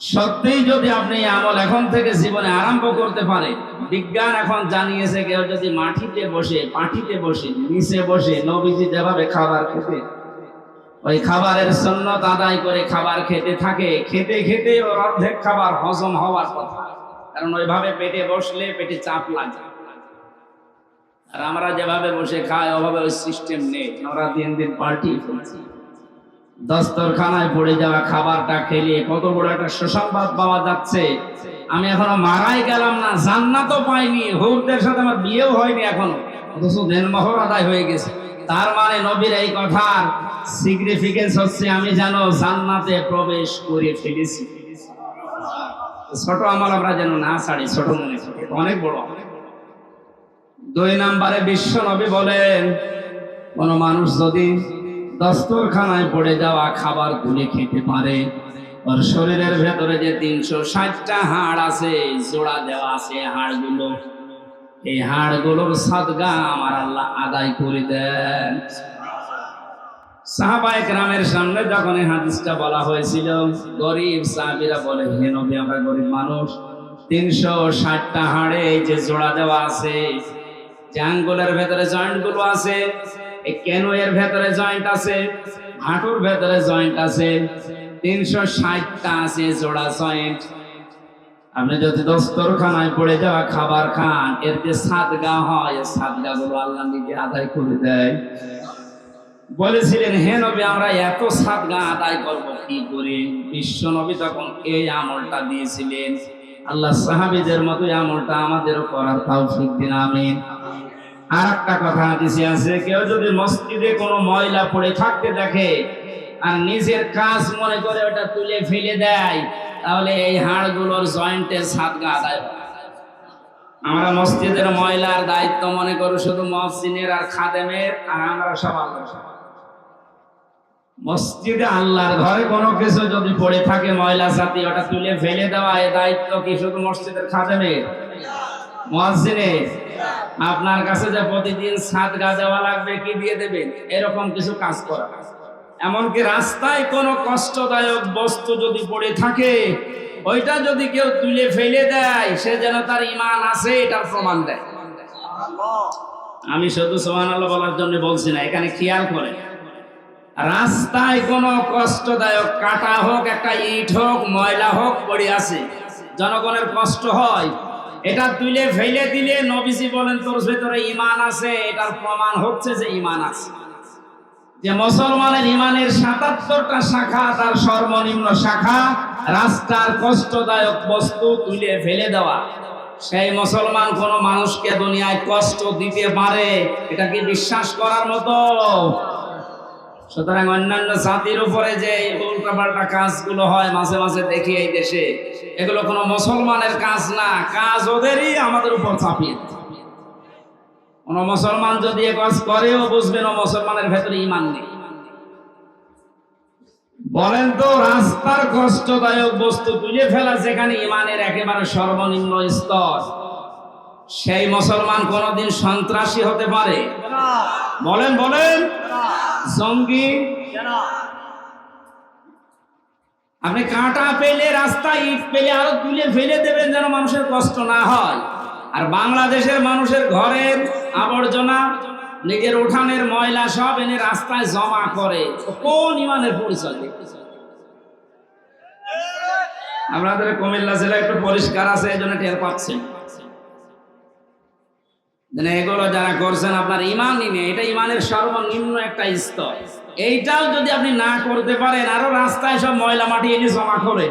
S2: সত্যিই যদি আপনি এই আমল এখন থেকে জীবনে আরম্ভ করতে পারে, বিজ্ঞান এখন জানিয়েছে কেউ যদি মাটিতে বসে, পাটিতে বসে, নিচে বসে নবীজি যেভাবে খাবার খেতে, ওই খাবারের সুন্নাত আদায় করে খাবার খেতে থাকে, খেতে খেতে ওর অর্ধেক খাবার হজম হওয়ার কথা। কারণ ওইভাবে পেটে বসলে পেটে চাপ লাগে। আর আমরা যেভাবে বসে খাই ওভাবে ওই সিস্টেম নেই, আমরা দিন দিন পাল্টিয়ে ফেলছি। দস্তরখানায় পড়ে যাওয়া খাবারটা খেলে কত বড় একটা সুসংবাদ পাওয়া যাচ্ছে। আমি এখনো মারাই গেলাম না, জান্নাতও পাইনি, হুরদের সাথে আমার বিয়েও হয়নি এখনো, অথচ দেনমোহর আদায় হয়ে গেছে। তার মানে নবীর এই কথার সিগনিফিকেন্স হচ্ছে আমি যেন জান্নাতে প্রবেশ করে ফেলেছি। ছোট আমল আমরা যেন না ছাড়ি, ছোট মনে করি, অনেক বড়। 2 নম্বরে বিশ্ব নবী বলেন, কোন মানুষ যদি দস্তরখানায় পড়ে যাওয়া খাবার গুলি খেতে পারে, ওর শরীরের ভেতরে যে 360টা হাড় আছে, জোড়া দেওয়া আছে হাড়গুলো, এই হাড়গুলোর সাদগা আমার আল্লাহ আদায় করে দেন। সাহাবায়ে কেরামের সামনে যখন এই হাদিসটা বলা হয়েছিল, গরিব সাহাবীরা বলে, হে নবী, আমরা গরিব মানুষ, 360টা হাড়ে এই যে জোড়া দেওয়া আছে, যে আঙ্গুলের ভেতরে জয়েন্ট গুলো আছে, এই কেনুয়ের ভেতরে জয়েন্ট আছে, হাঁটুর ভেতরে জয়েন্ট আছে, 360টা আছে জোড়া জয়েন্ট। আপনি যদি দস্তরখানায় পড়ে যাওয়া খাবার খান, এর যে সাদগা হয়, সাদগা গুলো আল্লাহ নিজে আদায় করে দেয়। বলেছিলেন, হে নবী, আমরা এত সাদগা আদায় করব কি করে? বিশ্ব নবী তখন এই আমলটা দিয়েছিলেন। আল্লাহ সাহাবীদের মতো আমলটা আমাদেরও করার তৌফিক দিন, আমিন। আর একটা কথা হাদিসে আছে, কেউ যদি মসজিদে কোনো ময়লা পড়ে থাকতে দেখে আর নিজের কাজ মনে করে ওটা তুলে ফেলে দেয়, তাহলে এই হাড়গুলোর জয়েন্টের সাদগা আদায় হয়। আমরা মসজিদের ময়লার দায়িত্ব মনে করি শুধু মসজিদের আর খাদেমের, আর আমরা সব আল্লাহ। মসজিদে আল্লাহর ঘরে কোনো কিছু যদি পড়ে থাকে ময়লা জাতি, ওটা তুলে ফেলে দেওয়া, এই দায়িত্ব কি শুধু মসজিদের খাদেমের, মুয়াজ্জিনের? আপনার কাছে যে প্রতিদিন সাদগা দেওয়া লাগবে, কি দিয়ে দেবেন? এরকম কিছু কাজ করা। এমনকি রাস্তায় কোনো কষ্টদায়ক বস্তু যদি পড়ে থাকে, ওইটা যদি কেউ তুলে ফেলে দেয়, সে যেন তার ঈমান আছে এটার প্রমাণ দেয়। আমি শুধু সুবহানাল্লাহ বলার জন্য বলছি না, এখানে খেয়াল করেন, রাস্তায় কোনো কষ্টদায়ক কাটা হোক, একটা ইট হোক, ময়লা হোক পড়ে আছে, জনগণের কষ্ট হয়, এটা তুলে ফেলে দিলে নবীজি বলেন তোর ভেতরে ঈমান আছে, এটার প্রমাণ হচ্ছে যে ঈমান আছে। যে মুসলমানের ঈমানের 77টা শাখা, তার সর্বনিম্ন শাখা রাস্তার কষ্টদায়ক বস্তু তুলে ফেলে দেওয়া। সেই মুসলমান কোন মানুষকে দুনিয়ায় কষ্ট দিতে পারে, এটা কি বিশ্বাস করার মতো? সুতরাং অন্যান্য জাতির উপরে যে উল্টাপাল্টা কাজগুলো হয় মাঝে মাঝে দেখি এই দেশে, এগুলো কোনো মুসলমানের কাজ না, কাজ ওদেরই আমাদের উপর চাপিয়ে। কোন মুসলমান যদি এ কাজ করেও বুঝবেন ও মুসলমানের ভেতরে ঈমান নেই। বলেন তো, রাস্তার কষ্টদায়ক বস্তু তুলে ফেলা যেখানে ঈমানের একেবারে সর্বনিম্ন স্তর, সেই মুসলমান কোনদিন সন্ত্রাসী হতে পারে? বলেন বলেন, জঙ্গি? আপনি কাঁটা পেলে, রাস্তায় ইট পেলে আরো তুলে ফেলে দেবেন যেন মানুষের কষ্ট না হয়। আর বাংলাদেশের মানুষের ঘরের আবর্জনা, নিজের উঠানের ময়লা সব এনে রাস্তায় জমা করে, কোন ঈমানের পরিচয়? আপনাদের কুমিল্লা জেলা একটু পরিষ্কার আছে, এই জন্য টের পাচ্ছেন। এগুলো যারা করছেন আপনার ঈমানই নেই, এটা ঈমানের সর্বনিম্ন একটা স্তর। এইটাও যদি আপনি না করতে পারেন, আরো রাস্তায় সব ময়লা মাটি এনে জমা করে,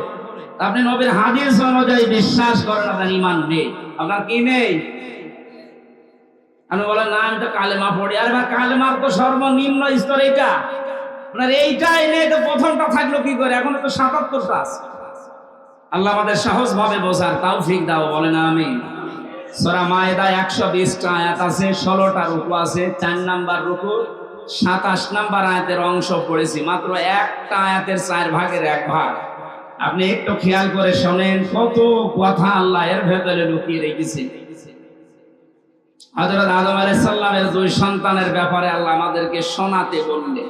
S2: আপনি নবীর হাদিস অনুযায়ী বিশ্বাস করেন আপনার ঈমান নেই। আপনার কি নেই? আপনি বলেন না আমি তো কালেমা পড়ি, আরে ভাই কালেমার তো সর্বনিম্ন স্তর এইটা, আপনার এইটাই নেই তো প্রথমটা থাকলো কি করে? এখন তো 77টা আছে। আল্লাহ আমাদের সহজ ভাবে বোঝার তৌফিক দাও, বলেন আমিন। সূরা মায়েদা 120টা আয়াত আছে, 16টা রুকু আছে, 4 নাম্বার রুকু 27 নাম্বার আয়াতের অংশ পড়েছি, মাত্র একটা আয়াতের 4 ভাগের 1 ভাগ। আপনি একটু খেয়াল করে শোনেন, কত কথা আল্লাহ এর ভেতরে লুকিয়ে রেখেছে। হযরত আদম আলাইহিস সালামের 2 সন্তানের ব্যাপারে আল্লাহ আমাদেরকে শোনাতে বললেন।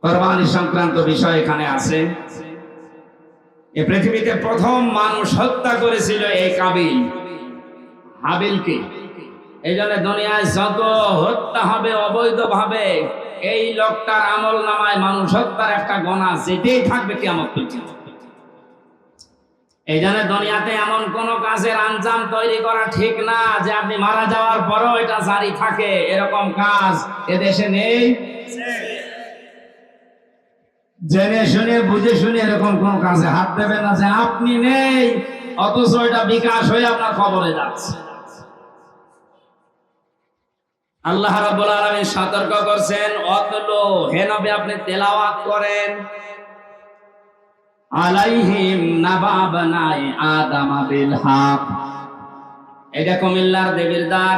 S2: কুরবানি সংক্রান্ত বিষয় এখানে আছে। এই পৃথিবীতে প্রথম মানুষ হত্যা করেছিল এই কাবিল, হাবিলকে। এই জন্য দুনিয়ায় যত হত্যা হবে অবৈধভাবে, এই লোকটার আমল নামায় মানুষ হত্যার একটা গোনা যেতেই থাকবে কিয়ামত পর্যন্ত। এই জন্য দুনিয়াতে এমন কোন কাজের আঞ্জাম তৈরি করা ঠিক না যে আপনি মারা যাওয়ার পরও এটা জারি থাকে, এরকম কাজ এদেশে নেই। জেনে শুনে বুঝে শুনে এরকম কোন কাজে হাত দেবেন না যে আপনি নেই, অথচ এটা বিকাশ হয়ে আপনার খবরে যাচ্ছে। আল্লাহ রাব্বুল আলামিন সতর্ক করছেন, অতলো হে নবী আপনি তেলাওয়াত করেন, আলাইহিম নাবাবানাই আদাম বিল হক। এটা কুমিল্লার দেবীর দ্বার,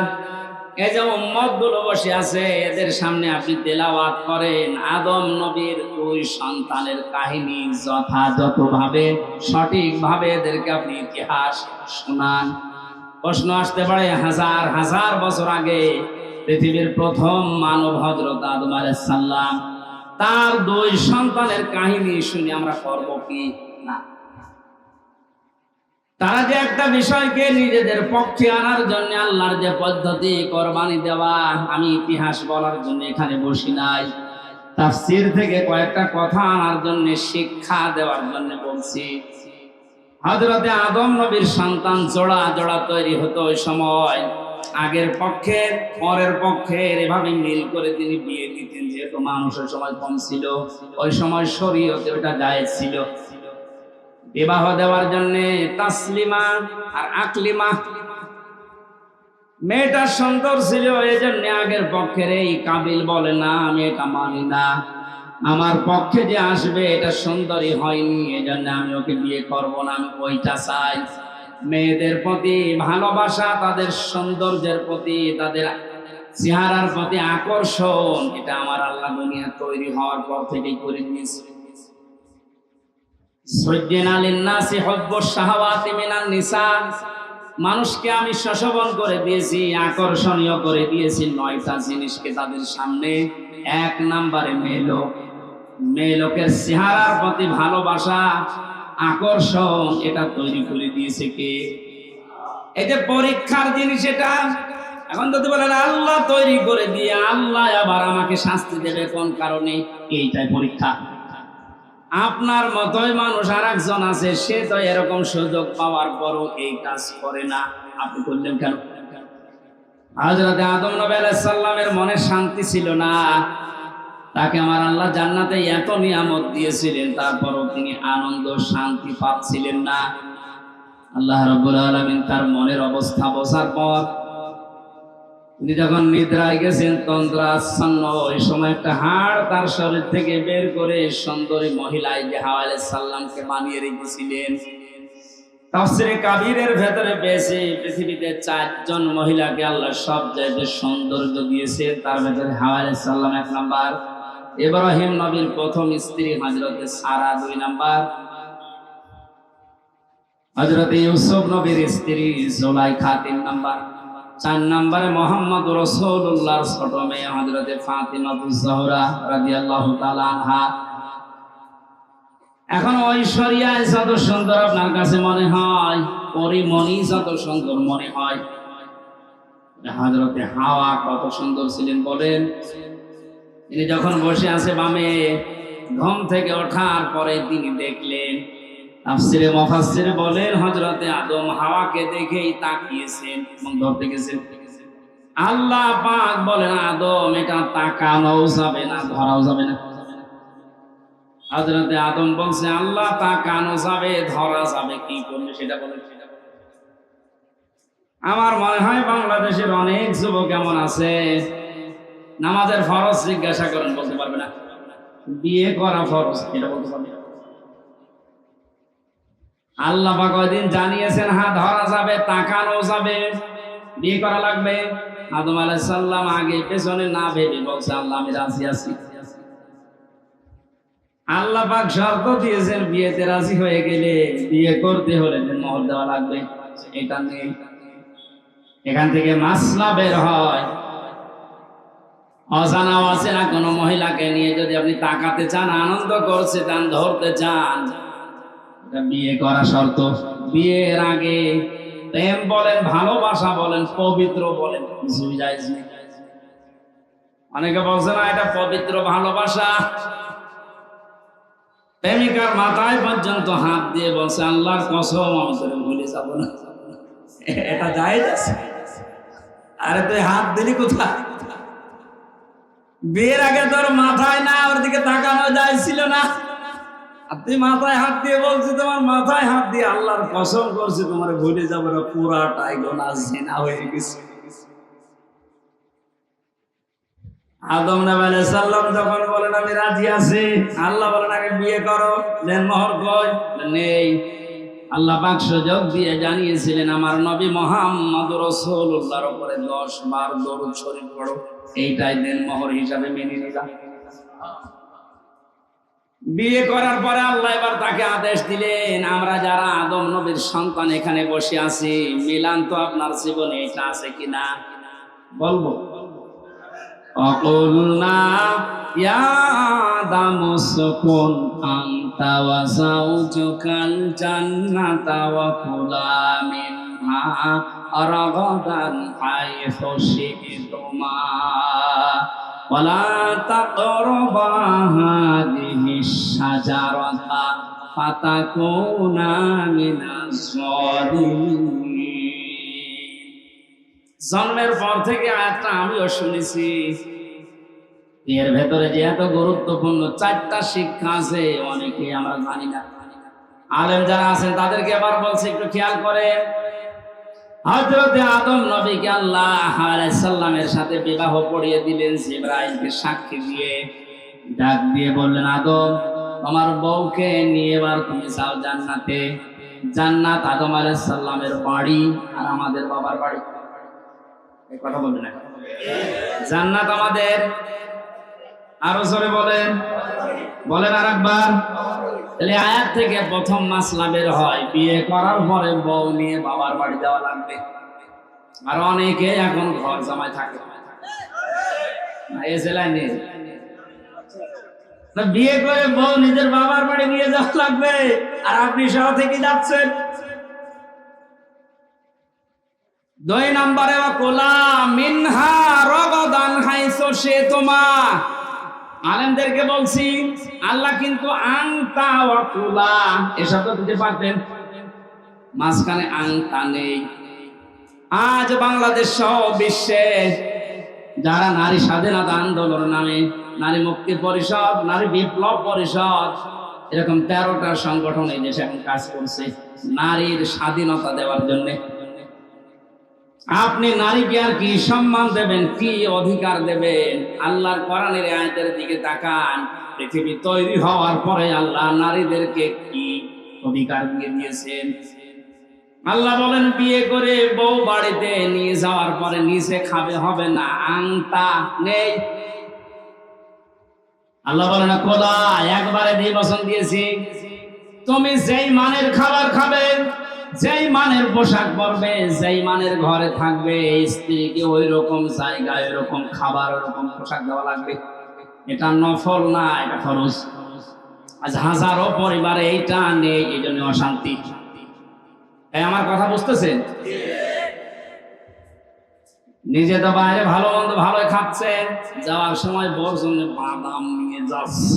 S2: এই যে উম্মত গুলো বসে আছে এদের সামনে আপনি তেলাওয়াত করেন আদম নবীর দুই সন্তানের কাহিনী যথাযথভাবে সঠিকভাবে এদেরকে আপনি ইতিহাস শোনান। প্রশ্ন আসতে পারে হাজার হাজার বছর আগে পৃথিবীর প্রথম মানব হযরত আদম আলাইহিস সালাম, তার দুই সন্তানের কাহিনী শুনে আমরা করব কি না? তারা যে একটা বিষয়কে নিজেদের পক্ষে আনার জন্য আল্লাহর যে পদ্ধতি কোরবানি দেওয়া, আমি ইতিহাস বলার জন্য এখানে বসি নাই, তাফসীর থেকে কয়েকটা কথা আনার জন্য শিক্ষা দেওয়ার জন্য বলছি। হযরতে আদম নবীর সন্তান জোড়া জোড়া তৈরি হতো ওই সময়, আগের পক্ষের পরের পক্ষের এভাবে মিল করে তিনি বিয়ে দিতেন, যেহেতু মানুষের সময় কম ছিল, ওই সময় শরীয়তে ওটা জায়েজ ছিল। বিবাহ দেওয়ার জন্য তাসলিমা আর আকলিমা, মেয়েটা সুন্দর ছিল, এই জন্য আগের পক্ষের এই কাবিল বলে না আমি এটা মানি না, আমার পক্ষে যে আসবে এটা সুন্দরী হয়নি, এই জন্য আমি ওকে বিয়ে করবো না, আমি ওইটা চাই। মেয়েদের প্রতি ভালোবাসা, তাদের সৌন্দর্যের প্রতি, তাদের চেহারার প্রতি আকর্ষণ, এটা আমার আল্লাহ দুনিয়া তৈরি হওয়ার পর থেকেই করে দিয়েছে। মানুষকে আমি শোষণ করে দিয়েছি, আকর্ষণীয় করে দিয়েছি 9টা জিনিসকে তাদের সামনে। 1 নম্বরে মেয়ে লোকের চেহারার প্রতি ভালোবাসা, আকর্ষণ, এটা তৈরি করে দিয়েছে কে? এই যে পরীক্ষার জিনিস এটা। এখন যদি বলেন আল্লাহ তৈরি করে দিয়ে আল্লাহ আবার আমাকে শাস্তি দেবে কোন কারণে, এইটাই পরীক্ষা। আপনার মতোই মানুষ আর একজন আছে, সে তো এরকম সুযোগ পাওয়ার পরও এই কাজ করে না, আপনি করলেন কেন? হযরত আদম নবী আলাইহিস সালামের মনে শান্তি ছিল না, তাকে আমার আল্লাহ জান্নাতে এত নিয়ামত দিয়েছিলেন, তারপরও তিনি আনন্দ শান্তি পাচ্ছিলেন না। আল্লাহ রাব্বুল আলামিন তার মনের অবস্থা বোঝার পর তিনি যখন নিদ্রায় গেছেন তন্দ্রাচ্ছন্ন, ওই সময় একটা হাড় তার শরীর থেকে বের করে সুন্দরী মহিলায় যে হাওয়া আলাইহিস সালামকে বানিয়ে রেখেছিলেন। তাফসীরে কাবীরের ভেতরে পেয়েছে পৃথিবীতে 4 জন মহিলাকে আল্লাহ সবচেয়ে সৌন্দর্য দিয়েছে, তার ভেতরে হাওয়া আলাইহিস সালাম 1 নাম্বার, ইব্রাহিম নবীর প্রথম স্ত্রী হযরতে সারা 2 নাম্বার, হযরতে ইউসুফ নবীর স্ত্রী জুলাইখা 3 নাম্বার, 4 নম্বরে মুহাম্মদ রাসূলুল্লাহর ছোট মেয়ে হযরতে ফাতিমাতুজ জোহরা রাদিয়াল্লাহু তাআলা আনহা। এখন ঐশ্বরিয়ায় যত সুন্দর আপনার কাছে মনে হয়, পরিমণি যত সুন্দর মনে হয়, হযরতে হাওয়া কত সুন্দর ছিলেন বলেন। তিনি যখন বসে আছে বামে, ঘুম থেকে ওঠার পরে তিনি দেখলেন, তাফসীরে মুফাসসির বলেন হযরতে আদম হাওয়াকে দেখেই তাকিয়েছেন এবং ধরতে গেছেন। আল্লাহ পাক বলেন আদম এটা তাকানো যাবে না, ধরাও যাবে না। হযরতে আদম বলছে আল্লাহ তাকানো যাবে, ধরা যাবে, কি করবে সেটা বলেন। আমার মনে হয় বাংলাদেশের অনেক যুবক এমন আছে, নামাজের ফরজ জিজ্ঞাসা করেন বলতে পারবে না, বিয়ে করা ফরজ এটা বলতে পারবে না। আল্লাহ পাক ওইদিন জানিয়েছেন হ্যাঁ ধরা যাবে, তাকানো যাবে, বিয়ে করা লাগবে। আদম আলাইহিস সালাম আগে পেছনে না ভেবে বলছে আল্লাহ আমি রাজি আছি। আল্লাহ পাক শর্ত দিয়েছেন বিয়েতে রাজি হয়ে গেলে বিয়ে করতে হলে মোহর দেওয়া লাগবে। এটা নেই, এখান থেকে মাসলা বের হয়। অজানা অচেনা কোনো মহিলাকে নিয়ে যদি আপনি তাকাতে চান, আনন্দ করতে চান, ধরতে চান, বিয়ে করা শর্ত। বিয়ের আগে প্রেম বলেন, ভালোবাসা বলেন, পবিত্র বলেন, কিছুই জায়েজ নেই। অনেকে বলছে না এটা পবিত্র ভালোবাসা, প্রেমিকার মাথায় পর্যন্ত হাত দিয়ে বলছে আল্লাহর কসম আমি তোরে ভুলে যাব না, এটা জায়েজ আছে? আরে তুই হাত দিলি কোথায়? বিয়ের আগে তোর মাথায় না ওর দিকে তাকানো যায় ছিল না? আর তুই মাথায় হাত দিয়ে বলছি, তোমার মাথায় হাত দিয়ে আল্লাহর কসম করছি তোমার ভুলে যাবে না, পুরাটাই গোনা জিনা হয়ে গেছে। আদম নবী আলাইহিস সালাম যখন বলেন আমি রাজি আছি, আল্লাহ বলেন আগে বিয়ে করো, দেন মোহর কই নেই। আল্লাহ পাক সুযোগ দিয়ে জানিয়েছিলেন আমার নবী মুহাম্মদ রাসূলুল্লাহর উপরে 10 বার দরুদ শরীফ পড়ো, এইটাই দেন মোহর হিসাবে মেনে নিলাম। বিয়ে করার পরে আল্লাহ এবার তাকে আদেশ দিলেন, আমরা যারা আদম নবীর সন্তান এখানে বসে আছি, মিলান তো আপনার জীবনে এটা আছে কিনা বলবো। অকুলনা ইয়া আদামু সুকুন আনতা ওয়া যাওজুকাল জান্নাতা ওয়া কুলা মিনহা রাগাদান হাইসু শি'তুমা ওয়ালা তাকরাবা হাযিহিশ শাজারাতা ফাতাকুনা মিনাজ যালিমিন। জন্মের পর থেকে আয়াতটা আমিও শুনেছি, এর ভেতরে যে এত গুরুত্বপূর্ণ 4টা শিক্ষা আছে অনেকে আমরা জানি না। আলেম যারা আছেন তাদেরকে আবার বলছে একটু খেয়াল করে। হযরত আদম নবীকে আল্লাহ আলাইহিস সালামের সাথে বিবাহ পড়িয়ে দিলেন জিবরাইলকে সাক্ষী দিয়ে, ডাক দিয়ে বললেন আদম তোমার বউকে নিয়ে এবার তুমি যাও জান্নাতে। জান্নাত আদম আলাইহিস সালামের বাড়ি আর আমাদের বাবার বাড়ি, এই কথা বলবেন না। জান্নাত আমাদের, আরো জোরে বলেন, বলেন আরেকবার। তাহলে আয়াত থেকে প্রথম মাসলা বের হয়, বিয়ে করার পরে বউ নিয়ে বাবার বাড়ি যাওয়া লাগবে। আর অনেকে এখন ঘর জামাই থাকে এই জেলায় নেই, বিয়ে করে বউ নিজের বাবার বাড়ি নিয়ে যাওয়া লাগবে, আর আপনি সহ থেকে যাচ্ছেন। 2 নম্বরে ওয়াকুলা মিনহা রাগাদান হাইসু শি'তুমা। আলেমদেরকে বলছি আল্লাহ কিন্তু আনতা ওয়াকুলা এ শব্দ দিতে পারতেন, মাঝখানে আনতা নেই। আজ বাংলাদেশ সহ বিশ্বে যারা নারী স্বাধীনতা আন্দোলন নামে, নারী মুক্তি পরিষদ, নারী বিপ্লব পরিষদ, এরকম 13টা সংগঠন এই দেশে এখন কাজ করছে নারীর স্বাধীনতা দেওয়ার জন্য। আপনি নারীকে আর কি সম্মান দেবেন, কি অধিকার দেবেন? আল্লাহর কোরআনের আয়াতের দিকে তাকান। পৃথিবী তৈরি হওয়ার পরে আল্লাহ নারীদেরকে কি অধিকার দিয়ে দিয়েছেন? আল্লাহ বলেন বিয়ে করে বউ বাড়িতে নিয়ে যাওয়ার পরে নিচে খাবে হবে না, আনতা নেই। আল্লাহ বলেন খোদা একবারে নির্বাচন দিয়েছি, তুমি যেই মানের খাবার খাবে, যেই মানের পোশাক পরবে, যেই মানের ঘরে থাকবে, স্ত্রীকে ওই রকম জায়গায় ওই রকম খাবার ওই রকম পোশাক দেওয়া লাগবে। এটা নফল না, এটা ফরজ। আজ হাজারো পরিবারে এইটা নেই, এই জন্য অশান্তি। আমার কথা বুঝতেছেন? নিজে তো বাইরে ভালো মন্দ ভালোই খাচ্ছে, যাওয়ার সময় বউর জন্য বাদাম নিয়ে যাচ্ছে।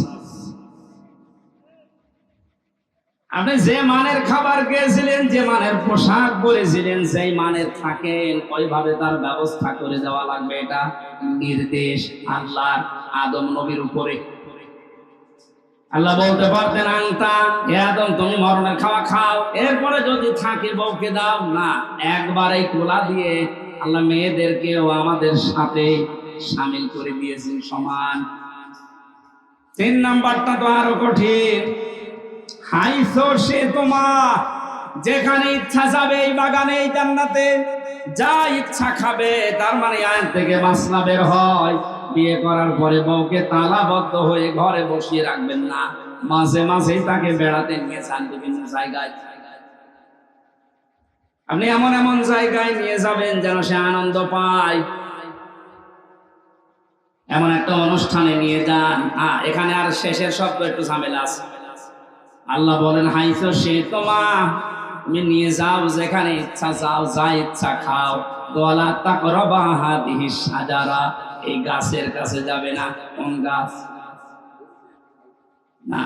S2: আপনি যে মানের খাবার খেয়েছিলেন, যে মানের পোশাক পরেছিলেন, সেই মানের থাকেন, ওইভাবে তার ব্যবস্থা করে দেওয়া লাগবে। এটা নির্দেশ আল্লাহ আদম নবীর উপরে। আল্লাহ বলতে পারতেন আনতা হে আদম তুমি মরণের খাওয়া খাও, এরপরে যদি থাকে বউকে দাও না। একবারে কোলা দিয়ে আল্লাহ মেয়েদেরকেও আমাদের সাথে শামিল করে দিয়েছেন সমান। 3 নাম্বারটা তো আরো কঠিন, হাইসু শি'তুমা, যেখানে ইচ্ছা যাবে এই বাগানে এই জান্নাতে, যা ইচ্ছা খাবে। তার মানে আয়াত থেকে মাসলা বের হয়, বিয়ে করার পরে বউকে তালাবদ্ধ হয়ে ঘরে বসিয়ে রাখবেন না, মাঝে মাঝেই তাকে বেড়াতে নিয়ে যান বিভিন্ন জায়গায়। আপনি এমন এমন জায়গায় নিয়ে যাবেন যেন সে আনন্দ পায়। এমন একটা অনুষ্ঠানে নিয়ে যান, এখানে আর শেষের শব্দ একটু ঝামেলা আছে। আল্লাহ বলেন হাইসু শি'তুমা, তুমি নিয়ে যাও যেখানে ইচ্ছা, যাও যা ইচ্ছা খাও। ওয়ালা তাকরাবা হাযিহিশ শাজারা, এই গাছের কাছে যাবে না। কোন গাছ? না,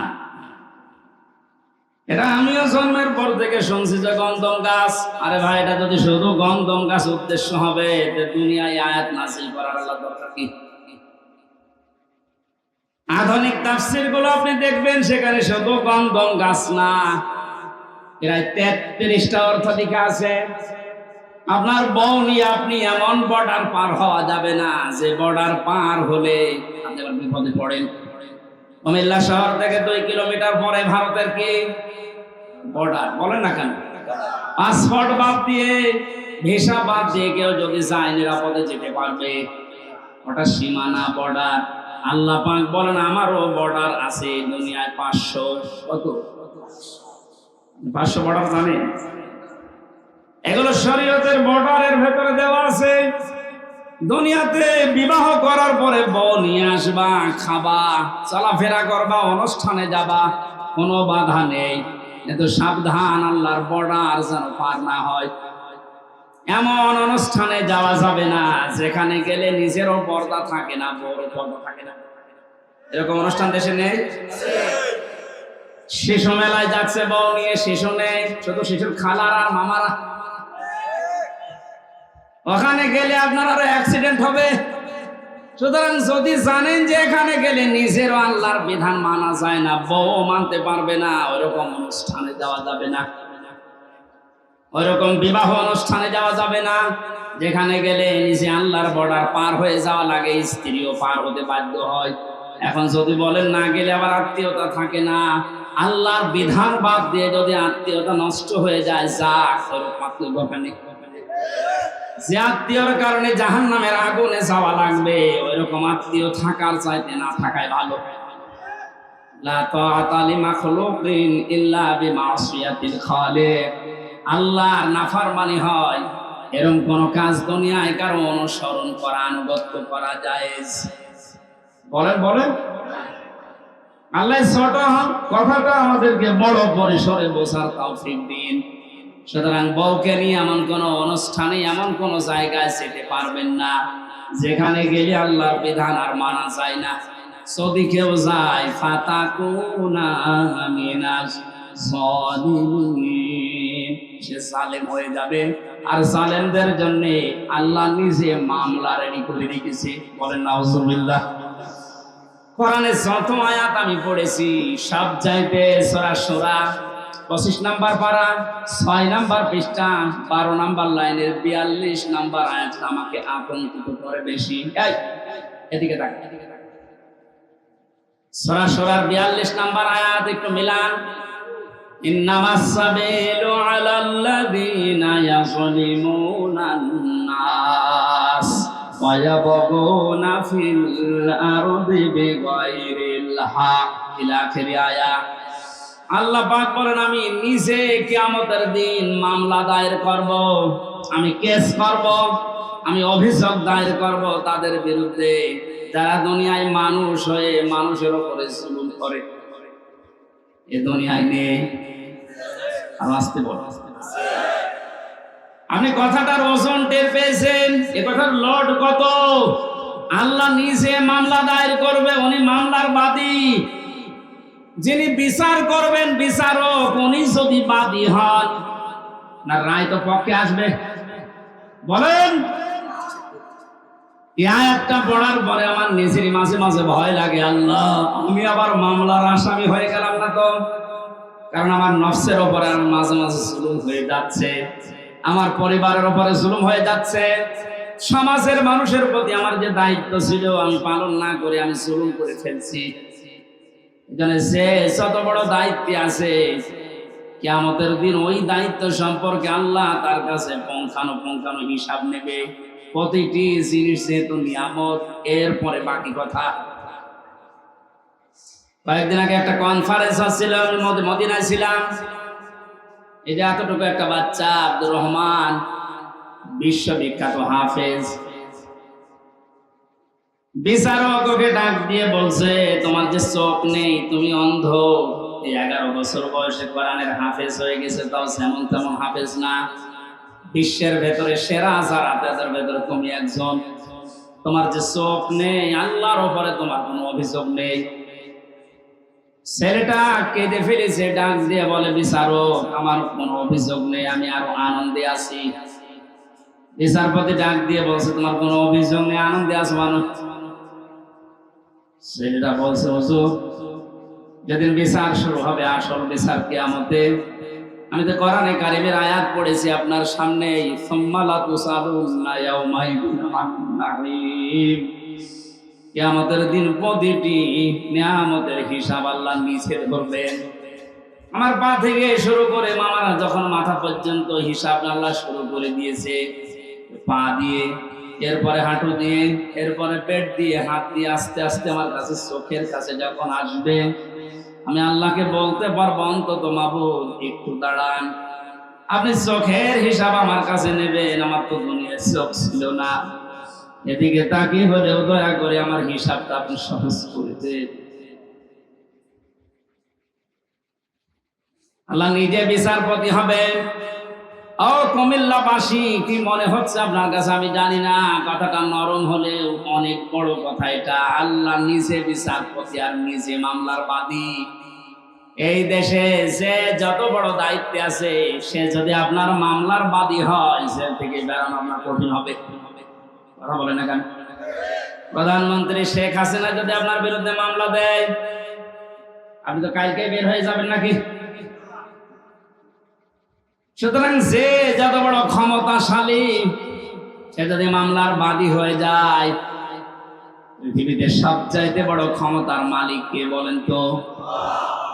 S2: এটা আমিও জন্মের পর থেকে শুনছি যে গন্ধম গাছ। আরে ভাই, এটা যদি শুধু গন্ধম গাছ উদ্দেশ্য হবে, দুনিয়ায় আয়াত নাযিল করার আল্লাহ দরকার কি? আধুনিক তাফসীর গুলো আপনি দেখবেন সেখানে শুধু গন্ধম গাছ না, প্রায় 33টা অর্থ লেখা আছে। আপনার বউ নিয়ে আপনি এমন বর্ডার পার হওয়া যাবে না যে বর্ডার পার হলে আপনি আবার বিপদে পড়েন। কুমিল্লা শহর থেকে 2 কিলোমিটার পরে ভারতের কি বর্ডার, বলেন না কেন? পাসপোর্ট বাদ দিয়ে, ভিসা বাদ দিয়ে কেউ যদি যায় নিরাপদে যেতে পারবে। ওটা সীমানা, বর্ডার। আল্লাহ পাক বলেন আমারও বর্ডার আছে দুনিয়ায় 500। কত? 500 বর্ডার জানেন? এগুলো শরীয়তের বর্ডারের ভেতরে দেওয়া আছে। দুনিয়াতে বিবাহ করার পরে বউ নিয়ে আসবা, খাবা, চলাফেরা করবা, অনুষ্ঠানে যাবা, কোনো বাধা নেই। কিন্তু সাবধান, আল্লাহর বর্ডার যেন পার না হয়। এমন অনুষ্ঠানে যাওয়া যাবে না যেখানে গেলে নিজেরও পর্দা থাকে না, বউরও পর্দা থাকে না। এরকম অনুষ্ঠান দেশে নেই? শিশু মেলায় যাচ্ছে বউ নিয়ে, শিশু নেই, শুধু শিশুর খালার আর মামারা। ওখানে গেলে আপনার আরো অ্যাক্সিডেন্ট হবে। সুতরাং যদি জানেন যে এখানে গেলে নিজেরও আল্লাহর বিধান মানা যায় না, বউ মানতে পারবে না, ওইরকম অনুষ্ঠানে যাওয়া যাবে না। ওইরকম বিবাহ অনুষ্ঠানে যাওয়া যাবে না যেখানে গেলে নিজে আল্লাহর বর্ডার পার হয়ে যাওয়া লাগে, স্ত্রীও পার হতে বাধ্য হয়। এখন যদি বলেন না গেলে আবার আত্মীয়তা থাকে না, আল্লাহর বিধান বাদ দিয়ে যদি আত্মীয়তা নষ্ট হয়ে যায়, যাক ওখানে যে আত্মীয়র কারণে জাহান্নামের আগুনে যাওয়া লাগবে, ওইরকম আত্মীয় থাকার চাইতে না থাকাই ভালো। লা তাআতা লিমাখলুকিন ইল্লা বিমাসিয়াতিল খালিক। আল্লাহর নাফরমানি হয় এরকম কোন কাজ দুনিয়ায় কারো অনুসরণ করা, আনুগত্য করা জায়েজ? বলেন বলেন। আল্লাহ ছোট কথাটা আমাদেরকে বড় পরিসরে বোঝার তৌফিক দিন। সুতরাং বউকে নিয়ে এমন কোন অনুষ্ঠানে, এমন কোন জায়গায় যেতে পারবেন না যেখানে গেলে আল্লাহর বিধান আর মানা যায় না। যদি কেউ যায় ফাতাকুনা মিনাজ যালিমিন, সে জালেম হয়ে যাবে। আর জালেমদের জন্য আল্লাহ নিজে মামলা রেডি করে রেখেছে। বলেন নাউজুবিল্লাহ। কোরআনে যত আয়াত আমি পড়েছি সব চাইতে সূরা শূরা 25 নাম্বার পারা, 6 নাম্বার পৃষ্ঠা, 12 নাম্বার লাইনের 42 নাম্বার আয়াত আমাকে আতঙ্কিত করে বেশি। এই এদিকে তাক। সূরা শূরার 42 নাম্বার আয়াত একটু মিলান। ইন্নামাস সাবিলু আলাল্লাযীনা ইয়াযলিমুনান নাস ওয়া ইয়াবগুনা ফিল আরদি বিগাইরিল হক, ইলা আখির আয়াত। আল্লাহ পাক বলেন আমি নিজে কিয়ামতের দিন মামলা দায়ের করব, আমি কেস করব, আমি অভিযোগ দায়ের করব তাদের বিরুদ্ধে যারা দুনিয়ায় মানুষ হয়ে মানুষের উপরে জুলুম করে। এ দুনিয়ায় নেই। আসতে বল, আপনি কথাটার ওজন টের পেয়েছেন? এ কথার লোড কত? আল্লাহ নিজে মামলা দায়ের করবে, উনি মামলার বাদী। যিনি বিচার করবেন বিচারক, উনি যদি বাদী হন না, রায় তো পক্ষে আসবে। বলেন। এই আয়াতটা পড়ার পরে আমার নিজেরই মাঝে মাঝে ভয় লাগে, আল্লাহ আমি আবার মামলার আসামি হয়ে গেলাম না তো? কারণ আমার নফসের উপরে মাঝে মাঝে জুলুম হয়ে যাচ্ছে, আমার পরিবারের উপরে জুলুম হয়ে যাচ্ছে, সমাজের মানুষের প্রতি আমার যে দায়িত্ব ছিল আমি পালন না করে আমি জুলুম করে ফেলছি। এখানে যে যত বড় দায়িত্বে আছে, কিয়ামতের দিন ওই দায়িত্ব সম্পর্কে আল্লাহ তার কাছে পুঙ্খানুপুঙ্খানু হিসাব নেবে। প্রতিটি জিনিস যেহেতু নিয়ামত, এরপরে বাকি কথা। কয়েকদিন আগে একটা কনফারেন্স হচ্ছিল, মদিনায় ছিলাম। এই যে এতটুকু একটা বাচ্চা আব্দুর রহমান, বিশ্ববিখ্যাত হাফেজ, বিচারক ওকে ডাক দিয়ে বলছে তোমার যে চোখ নেই, তুমি অন্ধ। এই 11 বছর বয়সে কোরআনের হাফেজ হয়ে গেছে, তাও যেমন তেমন হাফেজ না। বিশ্বের ভেতরে সেরা 1000 ভেতরে তুমি একজন। তোমার যে চোখ নেই, আল্লাহর উপরে তোমার কোনো অভিযোগ নেই। ছেলেটা কেঁদে ফেলেছে, ডাক দিয়ে বলে বিচারক আমার কোনো অভিযোগ নেই, আমি আরো আনন্দে আছি। বিচারপতি ডাক দিয়ে বলছে তোমার কোনো অভিযোগ নেই, আনন্দে আছো মানুষ? ছেলেটা বলছে, হুজুর যেদিন বিচার শুরু হবে, আসল বিচার কিয়ামতে, আমি তো কোরআনে কারিমের আয়াত পড়েছি আপনার সামনে, সুম্মা লা তুসালুনা ইয়াউমাইদিন আনিন নাঈম। কিয়ামতের দিন প্রতিটি নিয়ামতের হিসাব আল্লাহ নিচে ধরবেন। আমার পা থেকে শুরু করে মামারা যখন মাথা পর্যন্ত হিসাব আল্লাহ শুরু করে দিয়েছে, পা দিয়ে, এরপরে হাঁটু দিয়ে, এরপরে পেট দিয়ে, হাত দিয়ে, আস্তে আস্তে আমার কাছে চোখের কাছে যখন আসবে, আমি আল্লাহকে বলতে পারবো, অন্তত মাবুদ একটু দাঁড়ান, আপনি চোখের হিসাব আমার কাছে নেবেন, আমার তো দুনিয়ায় চোখ ছিল না, এদিকে তাকিয়ে হলেও দয়া করে আমার হিসাবটা আপনি সহজ করে দেন। আল্লাহ নিজে বিচারপতি হবে। ও কুমিল্লাবাসী, কি মনে হচ্ছে আপনার কাছে আমি জানি না, কথাটা নরম হলেও অনেক বড় কথা এটা। আল্লাহ নিজে বিচারপতি আর নিজে মামলার বাদী। এই দেশে যে যত বড় দায়িত্বে আছে, সে যদি আপনার মামলার বাদী হয়, জেল থেকে বেরোনো আপনার কঠিন হবে। কথা বলে না কেন? প্রধানমন্ত্রী শেখ হাসিনা যদি আপনার বিরুদ্ধে মামলা দেয়, আপনি তো কালকে বের হয়ে যাবেন নাকি? সুতরাং যে যত বড় ক্ষমতাশালী, সে যদি মামলার বাদী হয়ে যায়, পৃথিবীতে সবচাইতে বড় ক্ষমতার মালিক কে বলেন তো?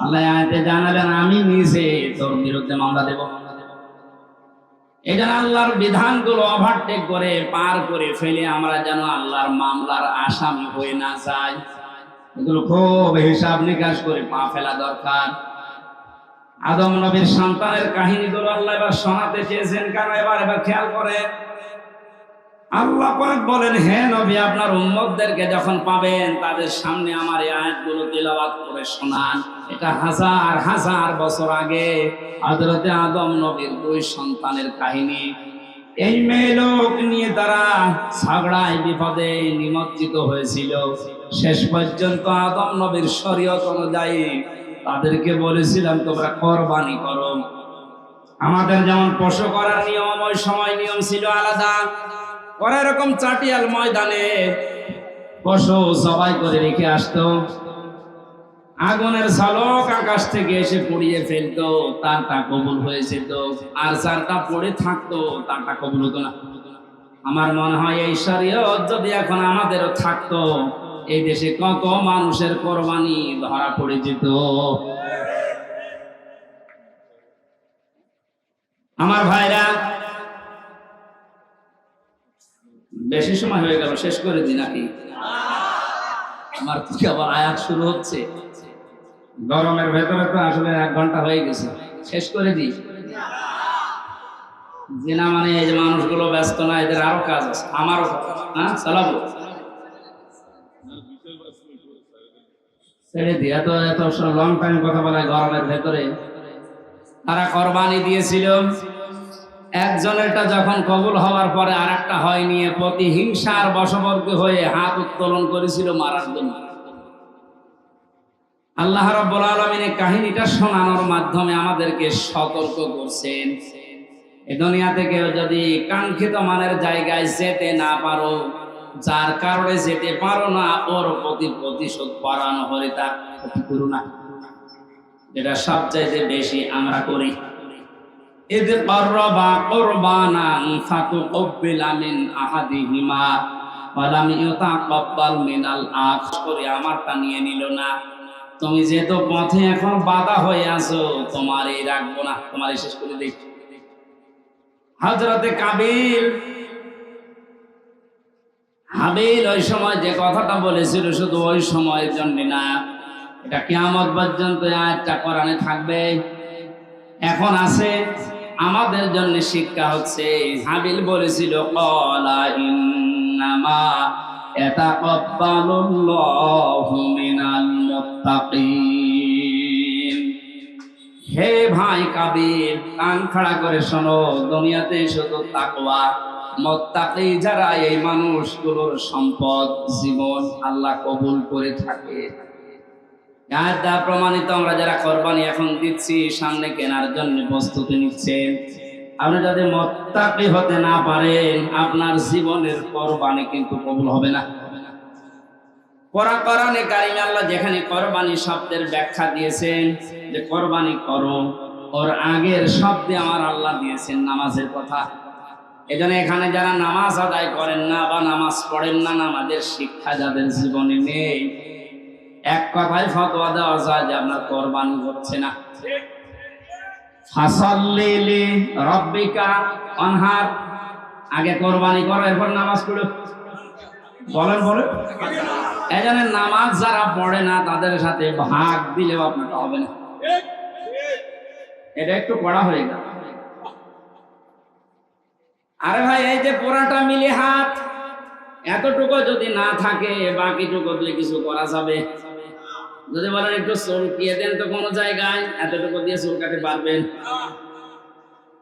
S2: আল্লাহ আয়াতে জানালেন, আমি নিজে তোর বিরুদ্ধে মামলা দেব। এই জন্য আল্লাহর বিধানগুলো ওভারটেক করে, পার করে ফেলে আমরা যেন আল্লাহর মামলার আসামি হয়ে না যাই, এগুলো খুব হিসাব নিকাশ করে পা ফেলা দরকার। আদম নবীর সন্তানের কাহিনীগুলো আল্লাহ এবার শোনাতে চেয়েছেন, কারণ এবার খেয়াল করে আল্লাহ পাক বলেন, হে নবী, আপনার উম্মতদেরকে যখন পাবেন, তাদের সামনে আমার এই আয়াতগুলো তিলাওয়াত করে শোনান। এটা হাজার হাজার বছর আগে হযরতে আদম নবীর দুই সন্তানের কাহিনী। এই মেয়ে লোক নিয়ে তারা ঝগড়ায় বিপদে নিমজ্জিত হয়েছিল। শেষ পর্যন্ত আদম নবীর শরীয়ত অনুযায়ী তাদেরকে বলেছিলাম, তোমরা কোরবানি করো। আমাদের যেমন পশু করার নিয়ম, ওই সময় নিয়ম ছিল আলাদা। ওরা এরকম চাটিয়াল ময়দানে পশু জবাই করে রেখে আসতো, আগুনের ঝলক আকাশ থেকে এসে পুড়িয়ে ফেলতো, তারটা কবুল হয়ে যেত। আর যারটা পড়ে থাকতো, তারটা কবুল হতো না। আমার মনে হয় এই শরীয়ত যদি এখন আমাদেরও থাকতো, এই দেশে কত মানুষের কোরবানি ধরা পড়ে যেত। আমার ভাইরা, বেশি সময় হয়ে গেল, শেষ করে দিই নাকি? আমার কি আবার আয়াত শুরু হচ্ছে? গরমের ভেতরে তো আসলে 1 ঘন্টা হয়ে গেছে, শেষ করে দিই। জিনা মানে এই যে মানুষগুলো ব্যস্ত না, এদের আরো কাজ আছে, আমারও হ্যাঁ চালাবো, ছেড়ে দিই। এত এত লং টাইম কথা বলে গরমের ভেতরে। তারা কোরবানি দিয়েছিল, একজনেরটা যখন কবুল হওয়ার পরে আর একটা হয়নি, প্রতিহিংসার বশবর্তী হয়ে হাত উত্তোলন করেছিল মারার জন্য। আল্লাহ রাব্বুল আলামিন এই কাহিনীটা শোনানোর মাধ্যমে আমাদেরকে সতর্ক করছেন, এই দুনিয়া থেকে যদি কাঙ্ক্ষিত মানের জায়গায় যেতে না পারো, যার কারণে যেতে পারো না, ওর প্রতি প্রতিশোধ পরানো হলে তার ক্ষতি করো না। যেটা সবচাইতে বেশি আমরা করি। إذ قربا قربانا فتقبل من أحدهما ولم يتقبل من الآخر। আমারটা নিয়ে নিল না, তুমি যেহেতু পথে এখন বাধা হয়ে আছো, তোমারই রাখবো না, তোমারই শেষ করে দিই। হযরতে হাবিল ওই সময় যে কথাটা বলেছিল, শুধু ওই সময়ের জন্য না, এটা কিয়ামত পর্যন্ত আয়াতটা কোরআনে থাকবে, এখন আছে। আমাদের জন্য শিক্ষা হচ্ছে, হাবিল বলেছিল, ক্বালা ইন্নামা ইয়াতাকাব্বালুল্লাহু মিনাল মুত্তাকিন। হে ভাই কাবিল, কান খাড়া করে শোনো, দুনিয়াতে শুধু তাকওয়া, মুত্তাকি যারা, এই মানুষগুলোর সম্পদ, জীবন আল্লাহ কবুল করে থাকে। এটা প্রমাণিত। আমরা যারা কোরবানি এখন দিচ্ছি, সামনে কেনার জন্য প্রস্তুতি নিচ্ছেন, আপনি যদি মুত্তাকি হতে না পারেন, আপনার জীবনের কোরবানি কিন্তু কবুল হবে না। কোরআনে কারিমে আল্লাহ যেখানে কোরবানি শব্দের ব্যাখ্যা দিয়েছেন যে কোরবানি করো, ওর আগের শব্দে আমার আল্লাহ দিয়েছেন নামাজের কথা। এজন্য এখানে যারা নামাজ আদায় করেন না বা নামাজ পড়েন না, নামাজের শিক্ষা যাদের জীবনে নেই, এক কথায় ফতোয়া দেওয়া যায় যে আপনার কোরবানি হচ্ছে না। ফাসাল্লি লিরাব্বিকা ওয়ানহার, আগে কোরবানি করো এরপর নামাজ পড়ো। বলেন বলেন। এজন্য নামাজ যারা পড়ে না তাদের সাথে ভাগ দিলেও আপনাকে হবে না। এটা একটু পড়া হয়ে গেল। আরে ভাই, এই যে পুরাটা মিলে হাত, এতটুকু যদি না থাকে বাকিটুকু দিয়ে কিছু করা যাবে? যদি বলেন একটু চুলকিয়ে দেন তো কোনো জায়গায়, এতটুকু দিয়ে চুলকাতে পারবেন?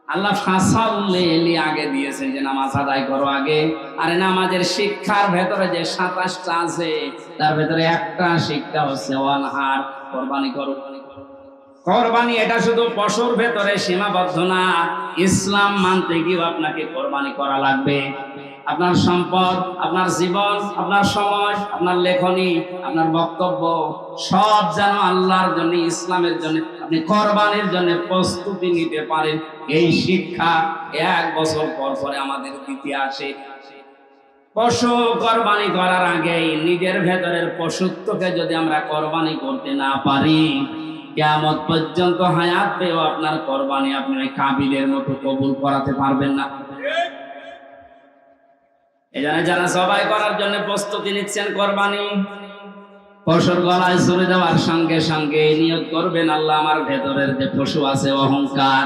S2: আল্লাহ ফাসাল্লি আগে দিয়েছেন যে নামাজ আদায় করো আগে। আরে নামাজের শিক্ষার ভেতরে যে 27টা আছে তার ভেতরে একটা শিক্ষা হচ্ছে ওয়ানহার, কোরবানি করো। কোরবানি এটা শুধু পশুর ভেতরে সীমাবদ্ধ না, ইসলাম মানতে গিয়েও আপনাকে কোরবানি করা লাগবে। আপনার সম্পদ, আপনার জীবন, আপনার সময়, আপনার লেখনী, আপনার বক্তব্য সব যেন আল্লাহর জন্য, ইসলামের জন্য আপনি কোরবানির জন্য প্রস্তুতি নিতে পারেন। এই শিক্ষা 1 বছর পর পরে আমাদের দিতে আসে। পশু কোরবানি করার আগেই নিজের ভেতরের পশুত্বকে যদি আমরা কোরবানি করতে না পারি, কিয়ামত পর্যন্ত হায়াত পেয়েও আপনার কোরবানি আপনি কাবিলের মতো কবুল করাতে পারবেন না। এজন্য যারা জবাই করার জন্য প্রস্তুতি নিচ্ছেন, কোরবানি পশুর গলায় ছুরি দেওয়ার সঙ্গে সঙ্গে নিয়ত করবেন, আল্লাহ আমার ভেতরের যে পশু আছে অহংকার,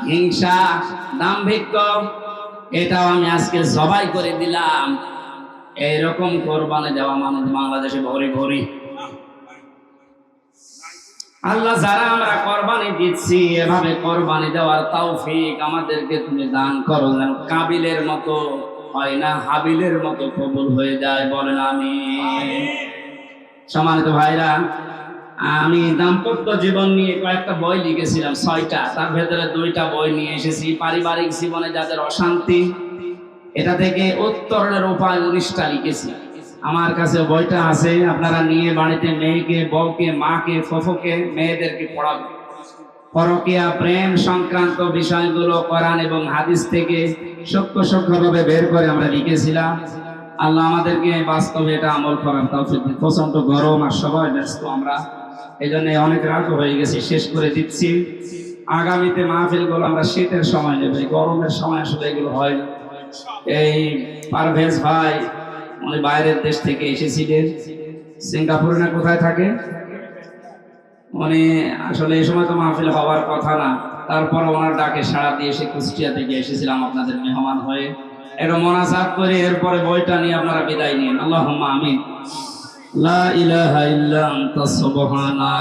S2: হিংসা, দাম্ভিক্য, এটাও আমি আজকে জবাই করে দিলাম। এইরকম কোরবানি দেওয়া মানুষ বাংলাদেশে ভরি ভরি। আল্লাহ যারা আমরা কোরবানি দিচ্ছি, এভাবে কোরবানি দেওয়ার তৌফিক আমাদেরকে তুমি দান করো, যেন কাবিলের মতো হয় না, হাবিলের মতো কবুল হয়ে যায়। বলেন আমিন। সম্মানিত ভাইরা, আমি দাম্পত্য জীবন নিয়ে কয়েকটা বই লিখেছিলাম, 6টা। তার ভেতরে 2টা বই নিয়ে এসেছি। পারিবারিক জীবনে যাদের অশান্তি, এটা থেকে উত্তরণের উপায় 19টা লিখেছি। আমার কাছে বইটা আছে, আপনারা নিয়ে বাড়িতে মেয়েকে, বউকে, মাকে, ফুফুকে, মেয়েদেরকে পড়াবেন। পরকীয়া, প্রেম সংক্রান্ত বিষয়গুলো কোরআন এবং হাদিস থেকে সূক্ষ্মভাবে বের করে আমরা লিখেছিলাম। আল্লাহ আমাদেরকে বাস্তবে এটা আমল করার তৌফিক দিন। প্রচন্ড গরম আর সবাই ব্যস্ত আমরা, এই জন্য অনেক রাত হয়ে গেছি, শেষ করে দিচ্ছি। আগামীতে মাহফিলগুলো আমরা শীতের সময় নেব, গরমের সময় আসলে এগুলো হয় না। এই পারভেজ ভাই উনি বাইরের দেশ থেকে এসেছিলেন, সিঙ্গাপুরে না কোথায় থাকে উনি, আসলে এই সময় তো মাহফিল হওয়ার কথা না, তারপর ওনার ডাকে সাড়া দিয়ে সে কুষ্টিয়া থেকে এসেছিলাম আপনাদের মেহমান হয়ে। এটা মোনাজাত করে এরপরে বইটা নিয়ে আপনারা বিদায় নিন। আল্লাহুম্মা আমিন। লা ইলাহা ইল্লা আনতা সুবহানাক।